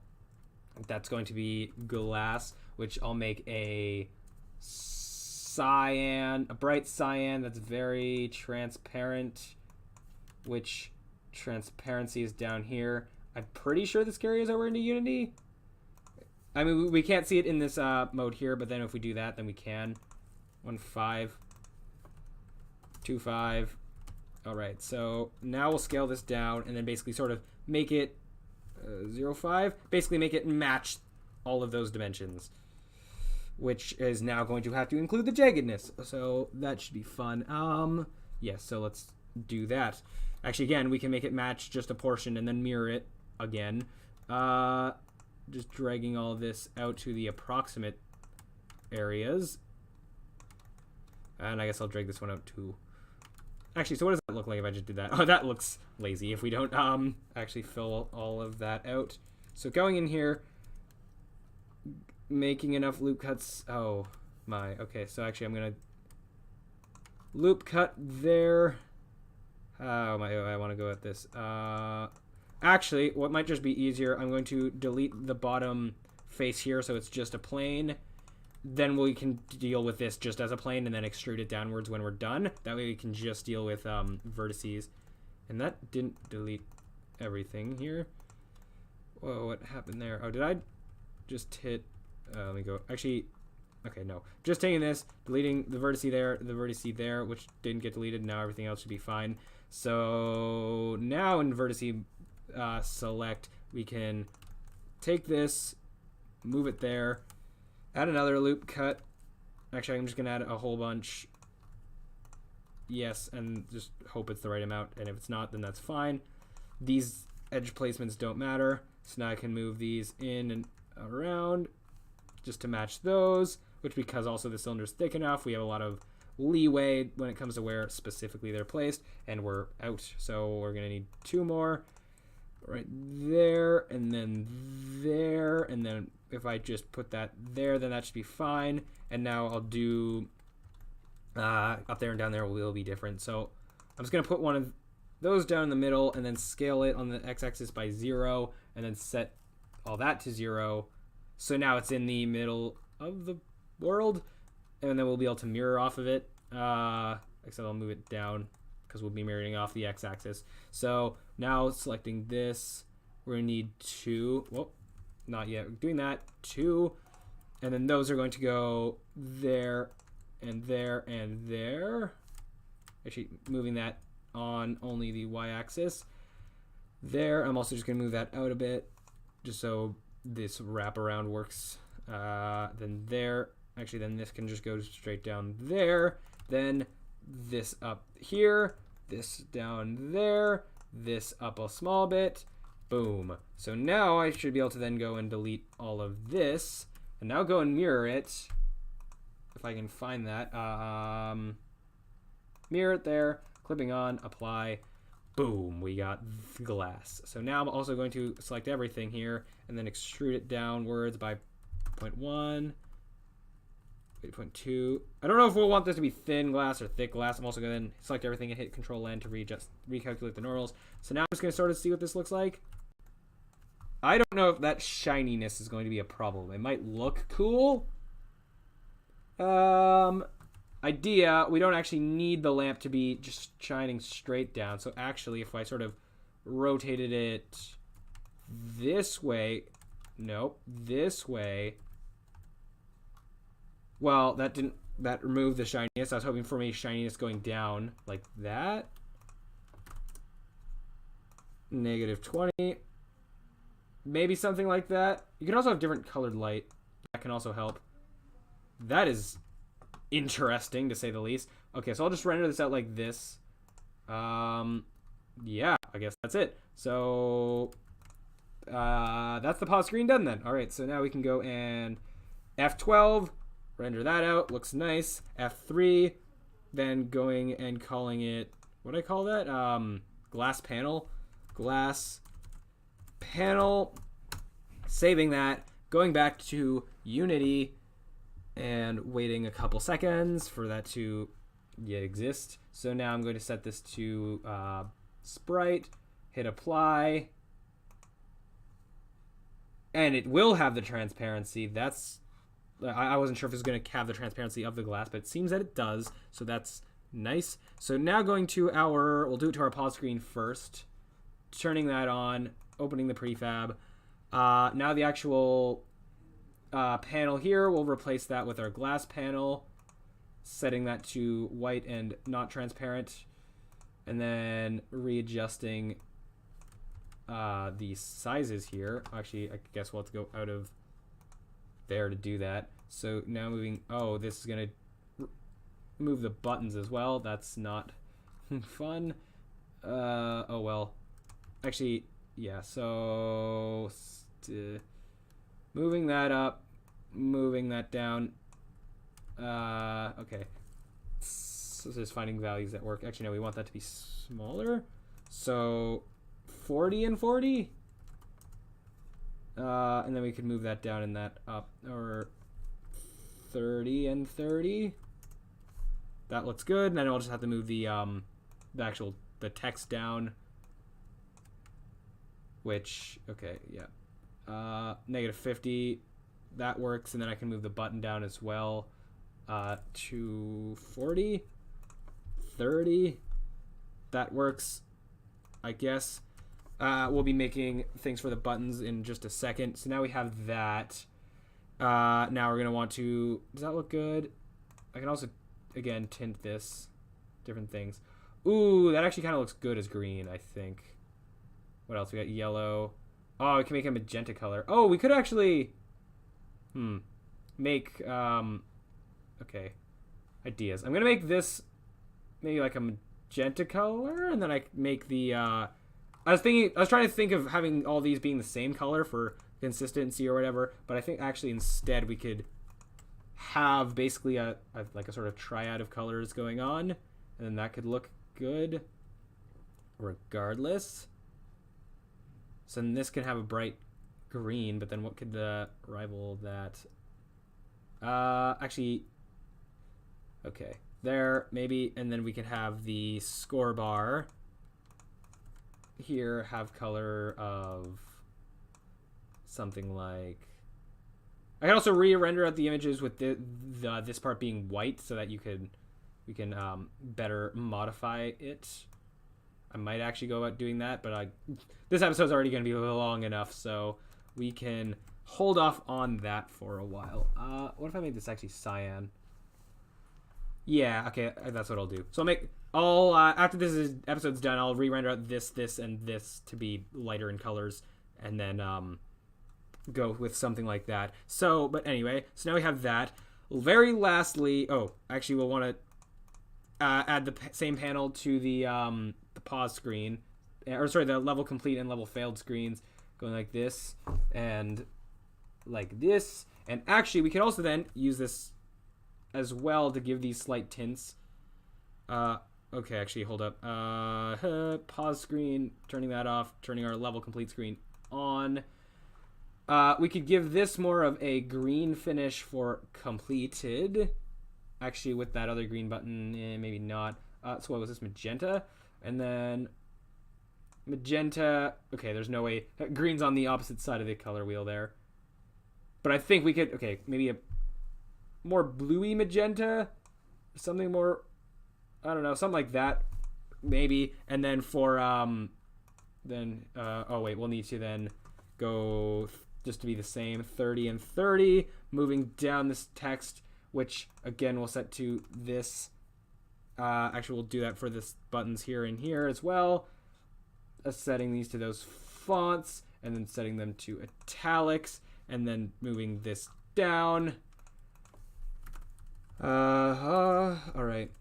That's going to be glass, which I'll make a cyan, a bright cyan that's very transparent, which transparency is down here. I'm pretty sure this carries over into Unity. I mean, we can't see it in this mode here, but then if we do that, then we can. 1.5, 2.5. All right, so now we'll scale this down and then basically sort of make it 0.5. Basically make it match all of those dimensions, which is now going to have to include the jaggedness. So that should be fun. Yes, so let's do that. Actually, again, we can make it match just a portion and then mirror it again. Just dragging all this out to the approximate areas. And I guess I'll drag this one out too. Actually, so what does that look like if I just did that? Oh, that looks lazy if we don't actually fill all of that out. So going in here, making enough loop cuts. Oh my. Okay, so actually I'm going to loop cut there. Oh my, I want to go at this. Actually, what might just be easier, I'm going to delete the bottom face here so it's just a plane. Then we can deal with this just as a plane and then extrude it downwards when we're done. That way we can just deal with vertices. And that didn't delete everything here. Whoa, what happened there? Oh, did I just hit... let me go... Actually, okay, no. Just taking this, deleting the vertice there, which didn't get deleted. Now everything else should be fine. So now in vertice select, we can take this, move it there, add another loop cut. Actually, I'm just gonna add a whole bunch. Yes, and just hope it's the right amount, and if it's not, then that's fine. These edge placements don't matter, so now I can move these in and around just to match those, which, because also the cylinder's thick enough, we have a lot of leeway when it comes to where specifically they're placed, and we're out. So we're gonna need two more right there, and then there, and then if I just put that there, then that should be fine. And now I'll do up there and down there will be different. So I'm just gonna put one of those down in the middle and then scale it on the x-axis by 0 and then set all that to 0. So now it's in the middle of the world, and then we'll be able to mirror off of it. Except I'll move it down because we'll be mirroring off the x-axis. So now selecting this, we're gonna need 2. Well, not yet. We're doing that 2, and then those are going to go there and there and there. Actually, moving that on only the y-axis. There, I'm also just gonna move that out a bit, just so this wraparound works. Then there. Actually, then this can just go straight down there. Then this up here, this down there, this up a small bit. Boom. So now I should be able to then go and delete all of this. And now go and mirror it. If I can find that. Mirror it there. Clipping on, apply. Boom. We got glass. So now I'm also going to select everything here and then extrude it downwards by 0.1. 8.2. I don't know if we'll want this to be thin glass or thick glass. I'm also going to select everything and hit Control-N to recalculate the normals. So now I'm just going to sort of see what this looks like. I don't know if that shininess is going to be a problem. It might look cool. Idea, we don't actually need the lamp to be just shining straight down. So actually, if I sort of rotated it this way, nope, this way, well, that removed the shininess. I was hoping for me shininess going down like that. -20. Maybe something like that. You can also have different colored light. That can also help. That is interesting to say the least. Okay, so I'll just render this out like this. Yeah, I guess that's it. So that's the pause screen done then. All right, so now we can go and F12, render that out. Looks nice. F3, then going and calling it, what do I call that? Glass panel. Glass panel. Saving that. Going back to Unity and waiting a couple seconds for that to yet exist. So now I'm going to set this to sprite, hit apply, and it will have the transparency. That's, I wasn't sure if it was going to have the transparency of the glass, but it seems that it does, so that's nice. So now going to we'll do it to our pause screen first, turning that on, opening the prefab. Now the actual panel here, we'll replace that with our glass panel, setting that to white and not transparent, and then readjusting the sizes here. Actually, I guess we'll have to go out of there to do that. So now moving, oh, this is going to move the buttons as well. That's not fun. Oh, well. Actually, yeah, so moving that up, moving that down. Okay. So just finding values that work. Actually, no, we want that to be smaller. So 40 and 40. And then we could move that down and that up, or 30 and 30. That looks good. And then I'll just have to move the text down. Which, okay, yeah. Negative 50. That works. And then I can move the button down as well. To 40. 30. That works, I guess. We'll be making things for the buttons in just a second. So now we have that. Now we're going to want to... Does that look good? I can also, again, tint this. Different things. Ooh, that actually kind of looks good as green, I think. What else? We got yellow. Oh, we can make a magenta color. Oh, we could actually... Make... Okay. Ideas. I'm going to make this maybe like a magenta color, and then I make the... I was trying to think of having all these being the same color for consistency or whatever, but I think actually instead we could have basically a sort of triad of colors going on, and then that could look good regardless. So then this can have a bright green, but then what could the rival that? Actually, okay, there maybe, and then we can have the score bar here have color of something like... I can also re-render out the images with this part being white so that we can better modify it. I might actually go about doing that, but this episode's already going to be long enough, so we can hold off on that for a while. What if I made this actually cyan? Yeah, okay, that's what I'll do. So after this episode's done, I'll re-render out this, and this to be lighter in colors, and then go with something like that. So, but anyway, so now we have that. Very lastly, actually we'll want to add the same panel to the pause screen, or sorry, the level complete and level failed screens, going like this and like this. And actually, we could also then use this as well to give these slight tints. Okay, actually, hold up. Pause screen, turning that off, turning our level complete screen on. We could give this more of a green finish for completed. Actually, with that other green button, maybe not. So what was this, magenta? And then magenta. Okay, there's no way. Green's on the opposite side of the color wheel there. But I think we could, okay, maybe a more bluey magenta. Something more, I don't know, something like that. Maybe. And then for, oh wait, we'll need to then go just to be the same, 30 and 30. Moving down this text, which again we'll set to this. Actually, we'll do that for this buttons here and here as well. Setting these to those fonts, and then setting them to italics, and then moving this down. All right.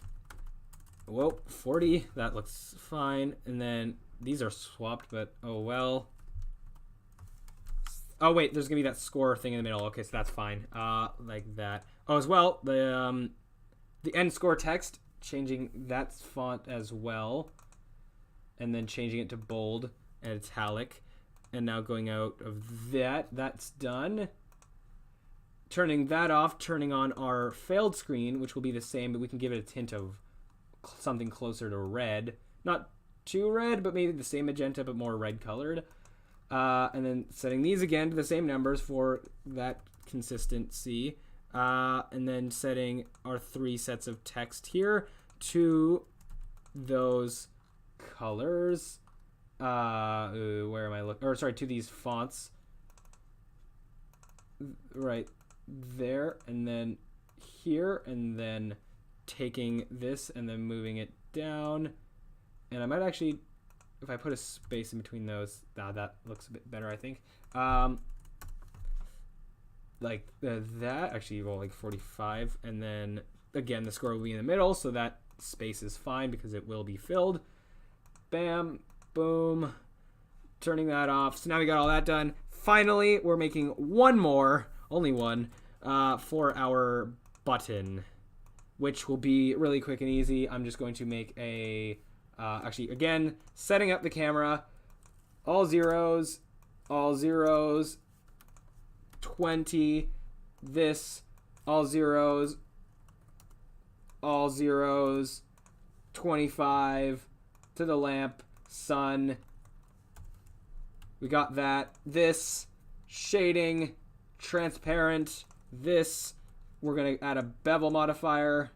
Whoa, 40. That looks fine. And then these are swapped, but oh well. Oh wait, there's gonna be that score thing in the middle. Okay, so that's fine. Like that. Oh, as well, the end score text, changing that font as well, and then changing it to bold and italic, and now going out of that. That's done. Turning that off, turning on our failed screen, which will be the same, but we can give it a tint of something closer to red. Not too red, but maybe the same magenta, but more red colored. And then setting these again to the same numbers for that consistency. And then setting our 3 sets of text here to those colors. Where am I looking? Or sorry, to these fonts. Right there, and then here, and then taking this and then moving it down. And I might actually, if I put a space in between those, that looks a bit better, I think. Like that, actually, well, like 45, and then again the score will be in the middle, so that space is fine because it will be filled. Bam, boom, turning that off. So now we got all that done. Finally, we're making one more, only one, for our button, which will be really quick and easy. I'm just going to make a, actually, again, setting up the camera, all zeros, 20, this, all zeros, 25, to the lamp, sun. We got that. This, shading, transparent. This, we're going to add a bevel modifier.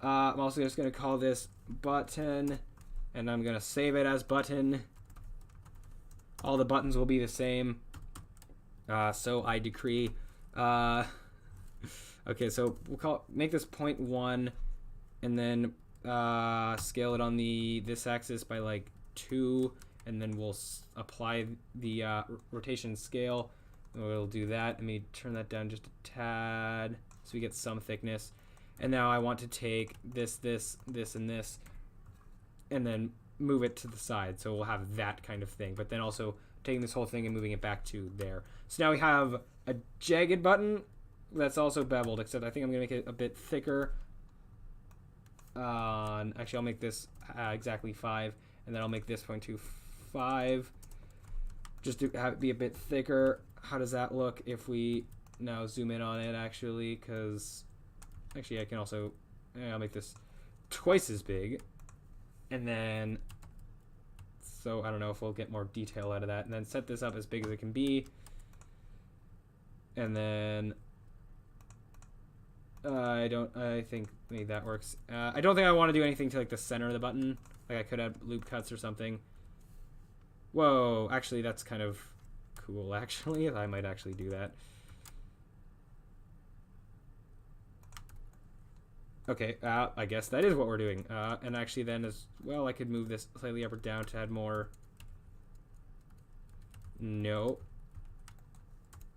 I'm also just going to call this button, and I'm going to save it as button. All the buttons will be the same. So I decree. Okay, so we'll make this 0.1, and then scale it on this axis by like 2. And then we'll apply the rotation scale. We'll do that. Let me turn that down just a tad so we get some thickness. And now I want to take this, and this, and then move it to the side. So we'll have that kind of thing. But then also taking this whole thing and moving it back to there. So now we have a jagged button that's also beveled, except I think I'm going to make it a bit thicker. Actually, I'll make this exactly 5, and then I'll make this 0.25, just to have it be a bit thicker. How does that look if we now zoom in on it, actually? Because actually I can also, I'll make this twice as big, and then, so I don't know if we'll get more detail out of that, and then set this up as big as it can be, and then I think maybe that works. I don't think I want to do anything to like the center of the button. Like I could add loop cuts or something. Whoa, actually that's kind of cool, actually. I might actually do that. Okay, I guess that is what we're doing. And actually then as well, I could move this slightly up or down to add more. No.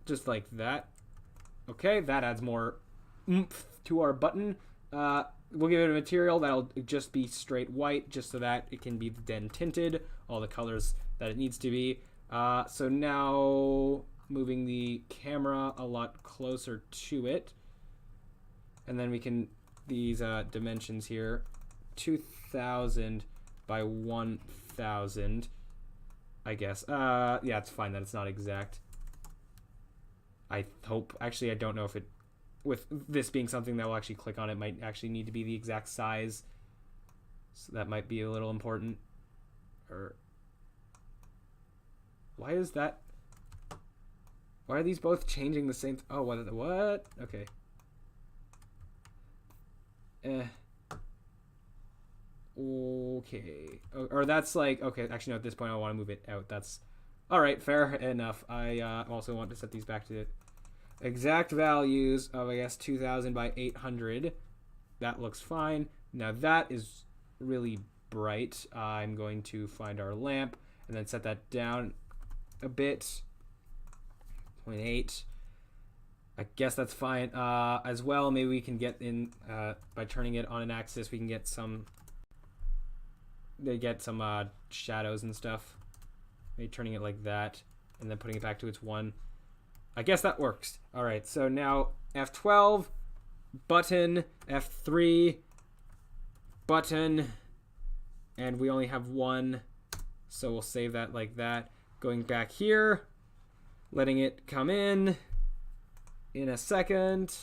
Just like that. Okay, that adds more oomph to our button. We'll give it a material that'll just be straight white, just so that it can be then tinted, all the colors that it needs to be. So now moving the camera a lot closer to it, and then we can, these dimensions here, 2000 by 1000, I guess. Yeah, it's fine that it's not exact. I hope, actually I don't know if it, with this being something that will actually click on, it might actually need to be the exact size. So that might be a little important. Or why is that? Why are these both changing the same? Oh, what? Okay. Okay. Or that's like, okay, actually no, at this point I want to move it out. That's all right, fair enough. I also want to set these back to exact values of, I guess, 2000 by 800. That looks fine. Now that is really bright. I'm going to find our lamp and then set that down a bit. 0.8. I guess that's fine. As well, maybe we can get in by turning it on an axis. We can get some. They get some shadows and stuff. Maybe turning it like that, and then putting it back to its 1. I guess that works. All right. So now F12, button, F3, button, and we only have 1, so we'll save that like that. Going back here, letting it come in a second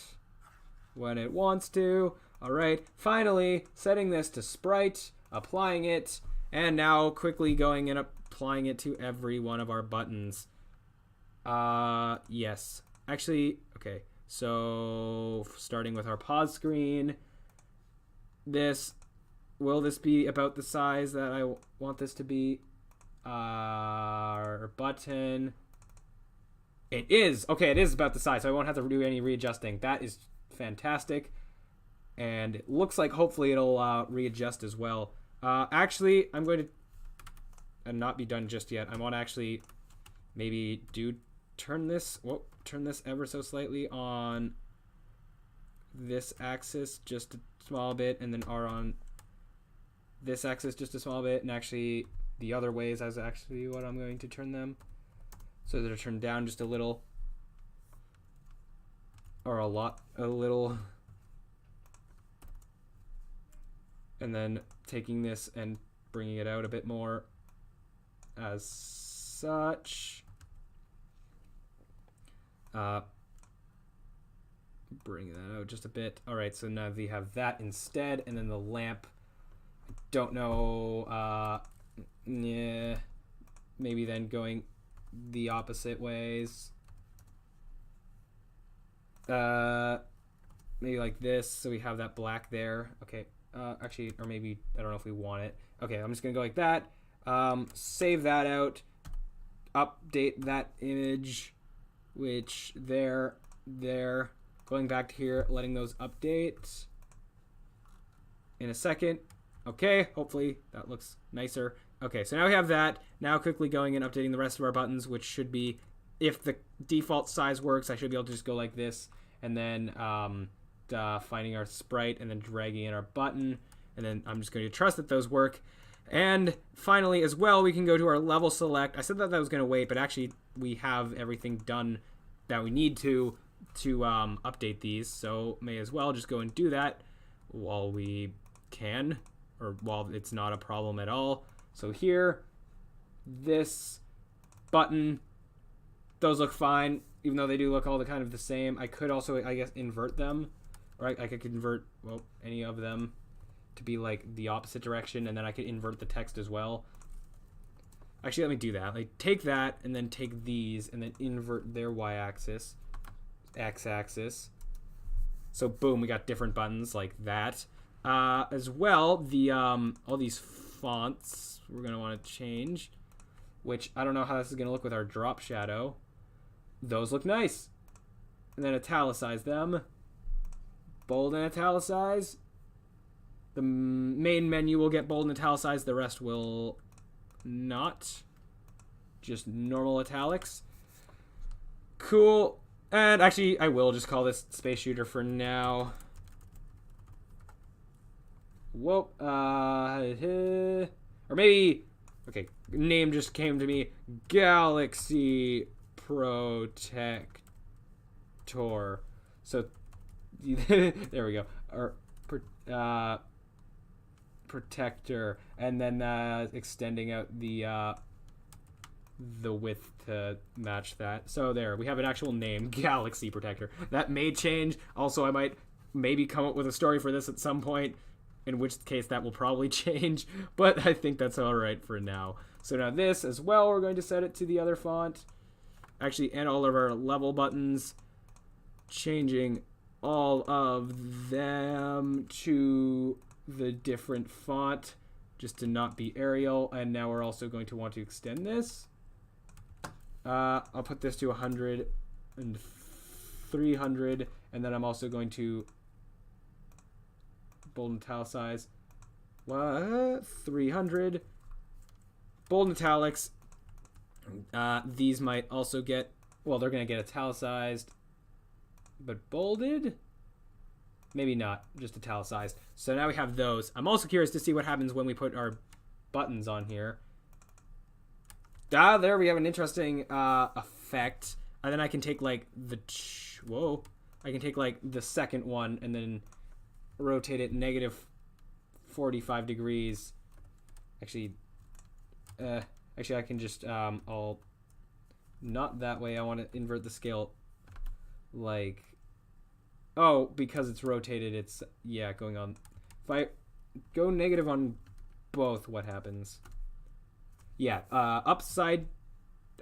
when it wants to. All right, finally setting this to sprite, applying it, and now quickly going and applying it to every one of our buttons. Yes. Actually, okay. So starting with our pause screen, will this be about the size that I want this to be? Our button. It is. Okay, it is about the size, so I won't have to do any readjusting. That is fantastic. And it looks like hopefully it'll readjust as well. Actually, I'm going to not be done just yet. I want to actually maybe turn this ever so slightly on this axis just a small bit, and then R on this axis just a small bit, and actually the other ways is actually what I'm going to turn them. So they're turned down just a little, or a little, and then taking this and bringing it out a bit more as such. Bring that out just a bit. All right, so now we have that instead, and then the lamp. Don't know. Yeah, maybe then going the opposite ways. Maybe like this, so we have that black there. Okay. Actually, or maybe I don't know if we want it. Okay, I'm just gonna go like that. Save that out. Update that image, which there. Going back to here, letting those update in a second. Okay, hopefully that looks nicer. Okay, so now we have that. Now quickly going and updating the rest of our buttons, which should be, if the default size works, I should be able to just go like this, and then finding our sprite and then dragging in our button, and then I'm just going to trust that those work. And finally, as well, we can go to our level select. I said that was going to wait, but actually we have everything done that we need to update these, so may as well just go and do that while we can, or while it's not a problem at all. So here, this button, those look fine, even though they do look all kind of the same. I could also, I guess, invert them, or I could convert, well, any of them to be like the opposite direction, and then I could invert the text as well. Actually, let me do that. Like, take that, and then take these, and then invert their y-axis, x-axis. So boom, we got different buttons like that. As well, the all these fonts we're gonna want to change, which I don't know how this is gonna look with our drop shadow. Those look nice. And then italicize them. Bold and italicize. The main menu will get bold and italicized. The rest will not. Just normal italics. Cool. And actually, I will just call this Space Shooter for now. Whoa. Or maybe... Okay, name just came to me. Galaxy Protector. So, there we go. Or, Protector. And then extending out the width to match that. So there, we have an actual name, Galaxy Protector. That may change. Also, I might maybe come up with a story for this at some point, in which case that will probably change, but I think that's all right for now. So now this as well, we're going to set it to the other font. Actually, and all of our level buttons, changing all of them to the different font, just to not be Arial. And now we're also going to want to extend this. I'll put this to 100 and 300, and then I'm also going to bold and italicize. 300. Bold and italics. These might also get, well, they're going to get italicized. but bolded? Maybe not, just italicized. So now we have those. I'm also curious to see what happens when we put our buttons on here. There we have an interesting effect. And then I can take like I can take like the second one and then rotate it negative 45 degrees. Actually, I can just not that way. I want to invert the scale like, oh, because it's rotated, it's, yeah, going on. If I go negative on both, what happens? Yeah, upside,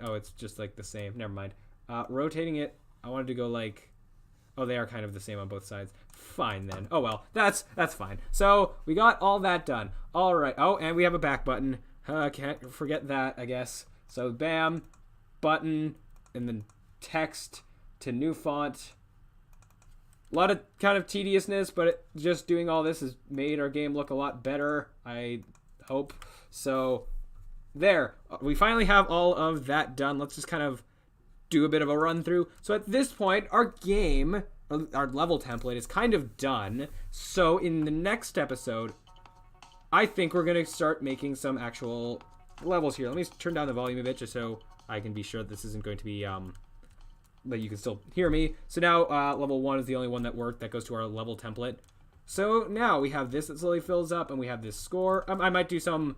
oh, it's just like the same, never mind. Rotating it, I wanted to go like, oh, they are kind of the same on both sides. Fine then. Oh well, that's fine. So we got all that done. All right. Oh, and we have a back button. Can't forget that, I guess. So bam, button, and then text to new font. A lot of kind of tediousness, but just doing all this has made our game look a lot better, I hope. So there, we finally have all of that done. Let's just kind of do a bit of a run through. So at this point, our game, our level template is kind of done. So in the next episode, I think we're going to start making some actual levels here. Let me turn down the volume a bit just so I can be sure this isn't going to be, that you can still hear me. So now level 1 is the only one that worked. That goes to our level template. So now we have this that slowly fills up, and we have this score. I might do some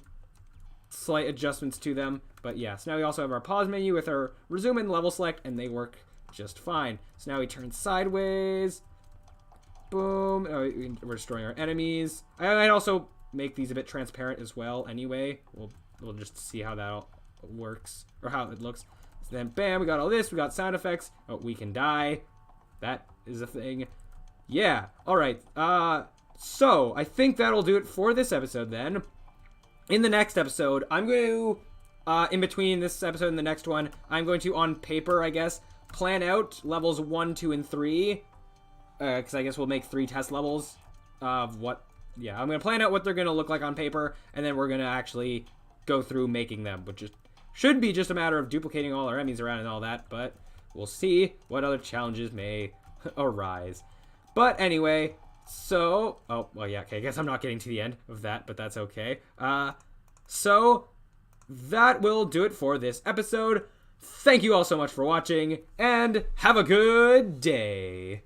slight adjustments to them, but yeah. So now we also have our pause menu with our resume and level select, and they work just fine. So now we turn sideways. Boom. Oh, we're destroying our enemies. I might also make these a bit transparent as well anyway. We'll just see how that all works, or how it looks. So then bam, we got all this. We got sound effects. Oh, we can die. That is a thing. Yeah. All right. So I think that'll do it for this episode then. In the next episode, I'm going to, in between this episode and the next one, I'm going to, on paper, I guess, plan out levels 1, 2, and 3. Because I guess we'll make 3 test levels of what, yeah, I'm going to plan out what they're going to look like on paper, and then we're going to actually go through making them, which should be just a matter of duplicating all our enemies around and all that, but we'll see what other challenges may arise. But anyway, so, oh, well, yeah, okay, I guess I'm not getting to the end of that, but that's okay. So, that will do it for this episode. Thank you all so much for watching, and have a good day.